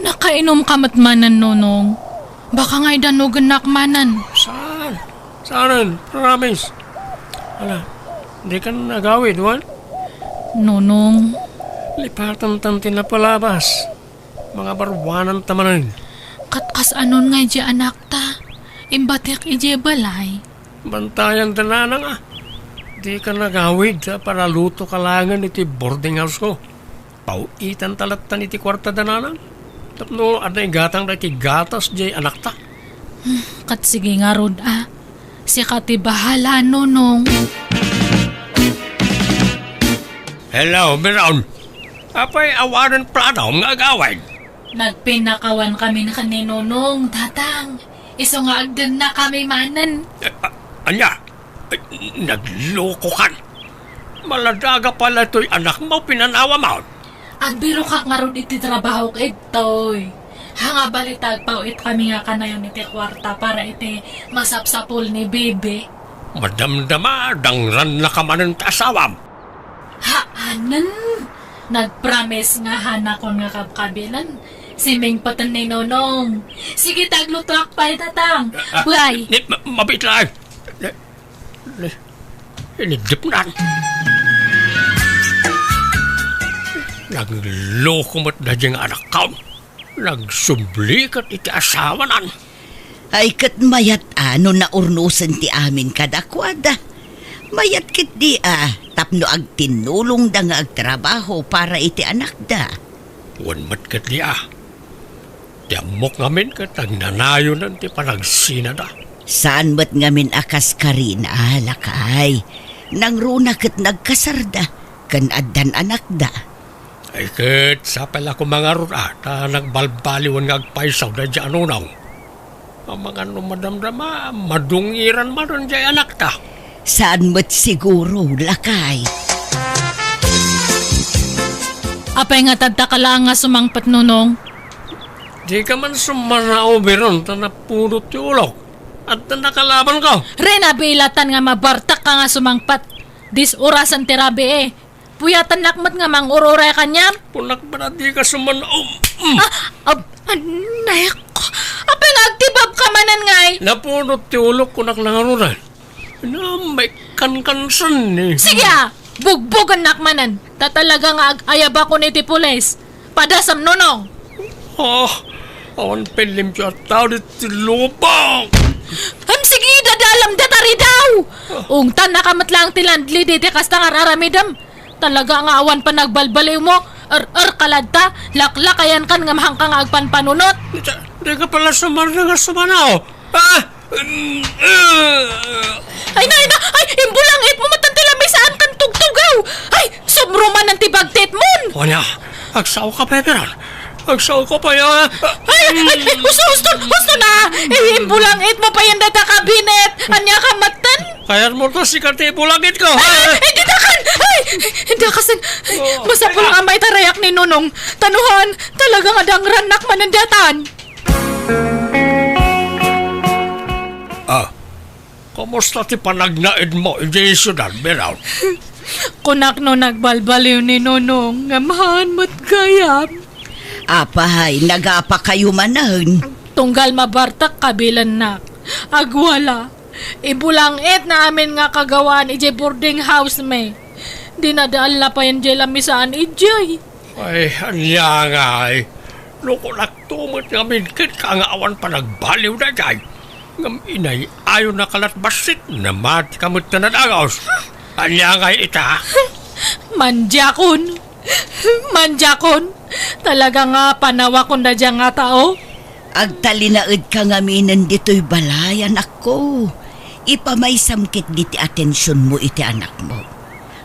Nakainom ka matmanan, Nonong. Baka nga'y danugan nakmanan. Saan? Saan? Promise. Ala, di kan agawid, wan? Nonong. Lipatan tanti na palabas. Mga barwanan tamanin. Katkas anon nga'y di anak ta. Imbatik ije balay. Bantayan tananang Di ka nagawid sa paraluto kalangan iti boarding house ko. Pauitan talatan iti kwarta dananang. Tapno ada gatang na iti gatas di anak ta. Kat sige nga rod Si kati bahala, Nonong. Hello, Biron. Apay awanan pradaw nga agawid. Nagpinakawan kami na kaninonong, tatang. Iso nga agdan na kami manan. Anya, nagloko kan. Maladaga pala ito'y anak mo, pinanawa mo. Agbiro ka nga ron iti trabaho kitoy. Hanga balitag pa it kami nga kanayon iti kwarta para iti masapsapol ni Bebe. Madamdama, dangran na kamanan ta asawam. Haanan? Nagpromise nga hanakon nga kapkabilan. Si Ming patan ni Nonong. Sige, taglutok pa tatang. Buhay. Mabit lang. Inidip na. Nagloko mo't na diyang anak ka. Nagsublikat iti asawa nan. Ay kat mayat ano na urnusan ti amin kadakwada. Mayat kit di tapno ag tinulong da nga agtrabaho para iti anak da. Wanmat kat di Tiamok ngamin kat ang nanayonan ti panagsina da. Saan ba't ngamin akas ka rin lakay? Nang runa kat nagkasarda, kan addan anak da. Ay kat sa pala ko mga rurata nagbalbaliwan nga agpaisaw da dyan unaw. Ang mga numadamdama, madungiran man rin dyan anak ta. Saan ba't siguro, lakay? Apay nga tadtakala nga sumangpat, Nonong. Di ka man sumanao biron ta napulot yung ulok. At nakalaban ko. Rena, bilatan nga mabartak ka nga sumangpat. Dis orasan tirabi puyatan nakmat nga mang urore kanyam. Punak ba na di ka sumanom? Anay ko. Apay nga agtibab ka manan ngay. Napunot ti ulok ko naklangarunan. Na may kankansan eh. Sige bugbugan nakmanan. Tatalaga nga ayaba ko ni ti pulis. Padasam nunong. Awan pilim siya tao ti lubang. Sige, dadalam datari daw. Ungtan nakamat lang tilandli diti kasta nga raramidam. Talaga nga awan pa nagbalbaliw mo. Kaladta, laklakayan kan nga mahang kang agpanpanunot. Di ka pala nga sumanaw. Ay, imbulangit mo matantila may saan kan tugtugaw. Ay, sumruman ng tibagtit mon. Wanya, agsaw ka pa peran. Agsaw ko pa yan. Gusto na. Imbulangit mo pa yan data kabinet. Anya ka matan. Kaya mo to si kati bulagit ko. Hindi kasan. Basta po lang amay tarayak ni Nunong. Tanuhan, talagang adang ranak manandatan. Kumusta ti panagnaid mo, hindi syudad, Beraw? Kunak no nagbalbaliw ni Nunong. Ngamahan mo't gayam. Apahay, nagapa kayo manan. Tunggal mabartak kabilan nak. Agwala. Ibulangit na amin nga kagawaan ije boarding house me. Dinadaan la pa yan jay lamisaan ijay. Ay, anya nga ay. Loko naktumot nga minkit ka nga awan pa nagbaliw na jay. Ngam inay, ayaw na kalatbasit na mat kamot na nadagaws. Anya nga ita. Manjakon. Talaga nga panawa ko na dyan nga tao. Agtalinaid ka nga minan dito'y balay, anak ko. Ipamay-samkit diti atensyon mo iti anak mo.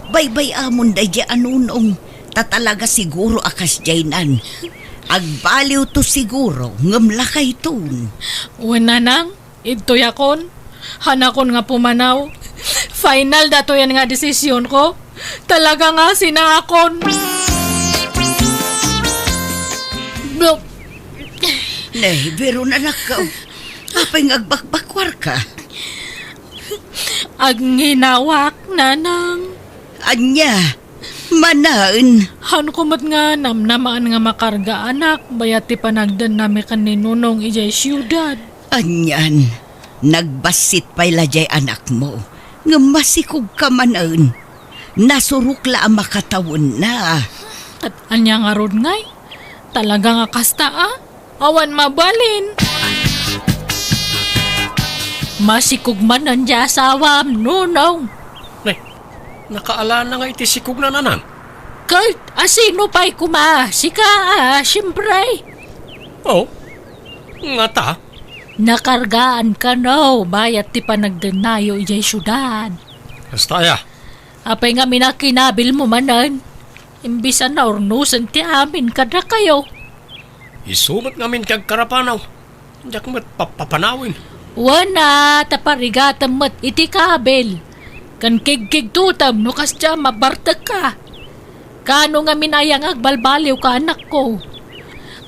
Baybay amon day di anunong. Tatalaga siguro akas jaynan. Agbaliw to siguro, ngamlakay ton. Una nang, ito yakon. Hanakon nga pumanaw. Final dato yan nga desisyon ko. Talaga nga sinakon. No. Nay, pero nanak ka. Apay ngagbakbakwar ka. Agninawak, nanang. Anya, manaan. Han kumat nga namnamaan nga makarga anak. Bayati panagdan nami kaninunong ijay siyudad. Anyan, nagbasit pa'y lajay anak mo. Nga masikog ka manaan. Nasurukla ang makatawon na. At anya nga rod ngay. Talaga nga kasta awan mabalin. Masikog man nandiya asawam, Nunong. Nakaalala nga iti sikog na nanan. Kahit asino pa'y sika siyempre. Oh, nga ta. Nakargaan ka no, bayat ti panagdenayo ijay syudad. Basta ya. Apay nga minakinabil mo manan. Imbisa na ornusan ti amin kada kayo. Isumot ngamin kag karapanaw. Diyak mo't papanawin. Wana, taparigatan mo't iti kabel. Kan kig tutam no kasya mabartag ka. Kano nga minayang agbalbaliw ka anak ko.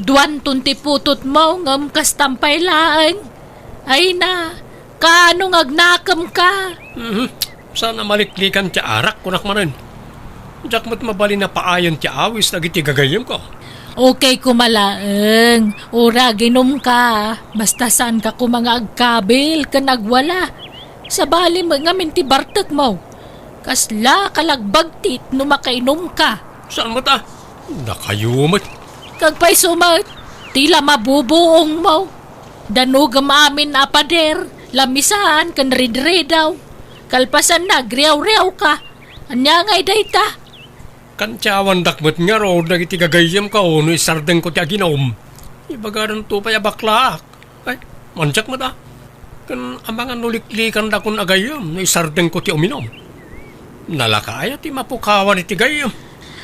Duwan tunti putot mo ngam kastampay laang. Ay na, kano agnakam ka. Sana maliklikan ti arak kunak manen. Diyak mo't mabali na paayon ti awis na gitigagayim ko. Okay kumalaeng, ura ginom ka. Basta saan ka kumanga agkabil ka nagwala. Sa bali mo nga minti bartek mo. Kasla kalagbagtit no makainom ka. Saan mo ta? Nakayumot. Kagpay sumat, tila mabubuong mo. Danugam amin apader, lamisaan kan ridredaw. Kalpasan na, griyaw-riyaw ka. Anya nga'y dayta. Kantyawan dakmat nga ro, nagitigagayam ka o no isardeng ko ti aginom. Ibagaran to pa yabaklaak. Ay, manjak mo ta. Kan amangan nuliklikan da kun agayam, no isardeng ko ti uminom. Nalakaya ti mapukawan iti gayam.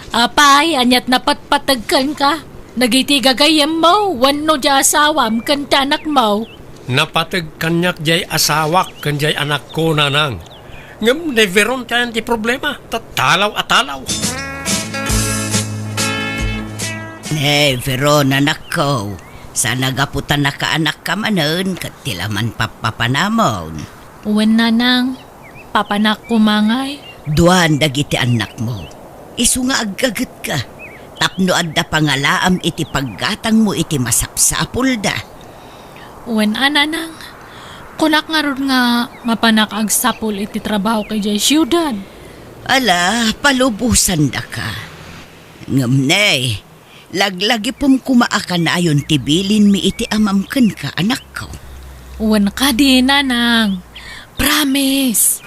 Apay, anyat napatpatagkan ka. Nagitigagayam mo, wano di asawam kan tanak mo. Napatag kanyak jay asawak kan jay anak ko nanang. Ngam neveron tayan ti problema, tatalaw-atalaw. Neveron anak ko. Sa nagaputan na ka anak ka manon, katilaman papapanamon. Uwan nanang, papanak kumangay. Duan dagiti anak mo. Isu nga aggagat ka. Tapno adda pangalaam iti paggatang mo iti masapsapul da. Wen ananang, kunak nga ron nga mapanak ag sapul iti trabaho kay jay siyudad. Ala, palubusan da ka. Ngamnay, laglagi pum kumaakan na ayon tibilin mi iti amamken ka anak ko. Wen ka di nanang. Promise.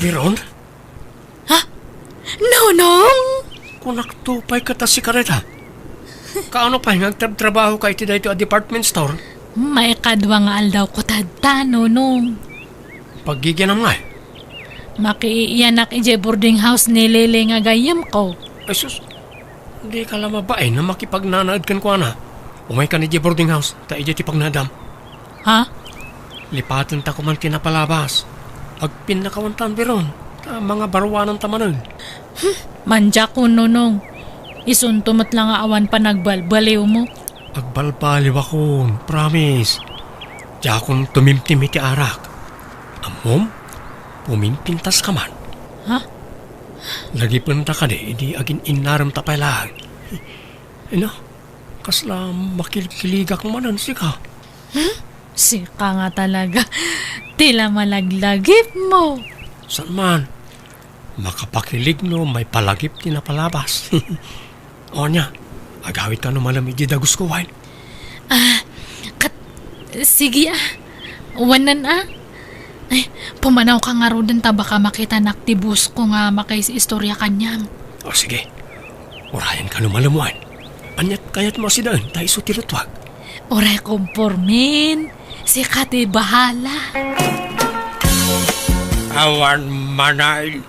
Biron, Nonong! kunak tupay ka ta si Kareta. Kaano pa trabaho ka iti dito a department store? May kadwa nga aldaw ko tadta, nonong. Pagigyan nga eh. Makiiyanak ije boarding house ni Lele nga gayam ko. Ay sus, hindi ka lang mabae na makipagnanaad kan ko na. Umay ka ni di boarding house, ta ije ti pagnadam. Ha? Lipatan ta ko man kinapalabas. Pag pinakawantan biron, ta mga barwanan tamanan. Manja ko, nonong. Isuntumot lang nga awan pa nagbalbaliw mo. Agbalbaliw ako, promise. Di akong tumimtim iti arak. Amom, pumimpintas ka man. Ha? Lagi punta ka di, di agin inaram tapay lang. Ina, kasla makilikiligak manan si ka. Sika nga talaga. Tila malaglagip mo. Saan man? Makapakilig no, may palagip ti napalabas. O niya, agawit ka no malamig di dagus ko wine. Sige Wanan Ay, pumanaw ka nga ro din ta baka makita naktibus ko nga makaisi istorya kanyam. O sige, urayan ka no malamuan. Anyat kayat mo si daan, tayo sutilutwag. Oray kompormin. Si Kati bahala. Awan manay.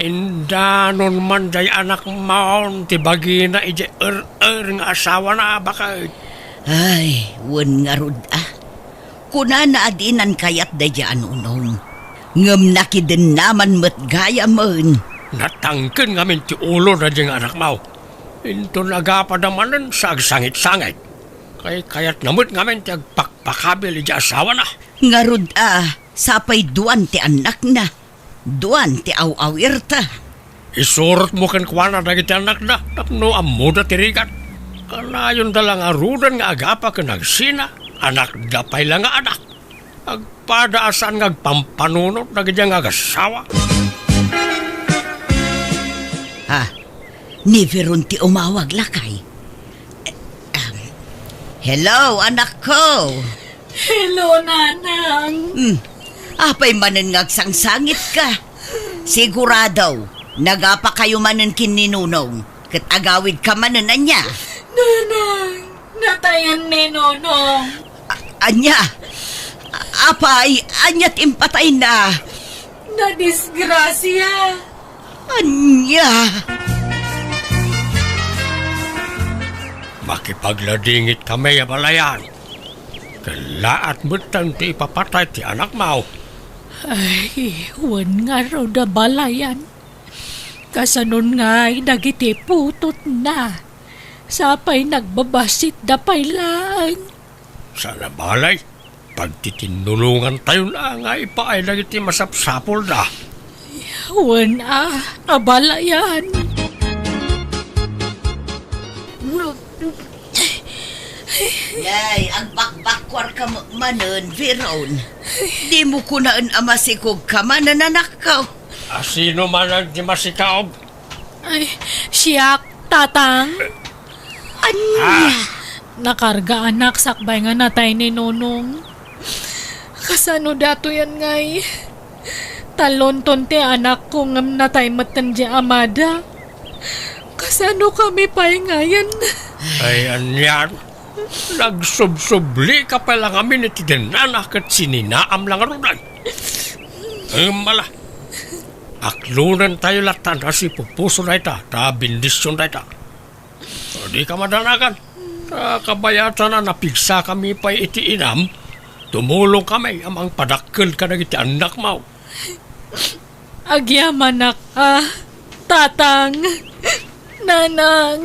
Indanon man day anak maon ti bagina ije nga asawa na bakit. Ay, wen nga rod Kuna na adinan kayat da dyan unong. Ngam nakidin naman mat gaya man. Natangkin ngamin ti ulo na diyang anak mau. Into nagapadamanan sa agsangit-sangit. Kayat namut ngamin ti agpakpakabil ije asawa na. Nga rod sapay duan ti anak na. Duan ti awawir ta. Isurot mo kan kuwana na iti anak na. Tapno amuda tirigat. Kanayon dalang arudan nga agapa ka nagsina. Anak dapay lang nga anak. Agpadaasan nga agpampanunot na ganyang agasawa. Ni Veron ti umawag lakay. Hello, anak ko. Hello, nanang. Apay manen ngagsangsangit ka. Sigurado, nagapa kayo manen kininunong. Kat agawid ka manen anya. Nanang, natayan ni Nonong. Anya, apay, anya't impatay na. Nadisgrasya. Anya. Makipagladingit kami abalayan. Kalaat mutan ti ipapatay ti anak mau. Ay, wan nga raw da balayan. Kasanon nga'y dagiti putot na. Sapay nagbabasit da pailaan. Sana balay, pagtitinulungan tayo na nga ipaay lang iti masapsapol na. Wan abalayan. Yay, ang bakbakwar ka manon, Veron. Di mo kunaan amasikog ka manan anak ko. Sino man ang di masikaob? Ay, siyak, tatang. Anya. Nakarga anak sakbay nga natay ni Nonong. Kasano dato yan ngay? Talonton ti anak ko ngam natay matan di amada. Kasano kami pa'y ngayon? Ay, anyan. Nagsubsubli ka pala kami ni tinanak at sininaam lang arunan. Ay, mala. Aklunan tayo latan kasi pupuso na ita, ta bindisyon na ita. So, di ka madanakan. Kabayatan na napigsa kami pa iti inam, tumulong kami amang padakkel ka na iti anak mo. Agyaman tatang, nanang.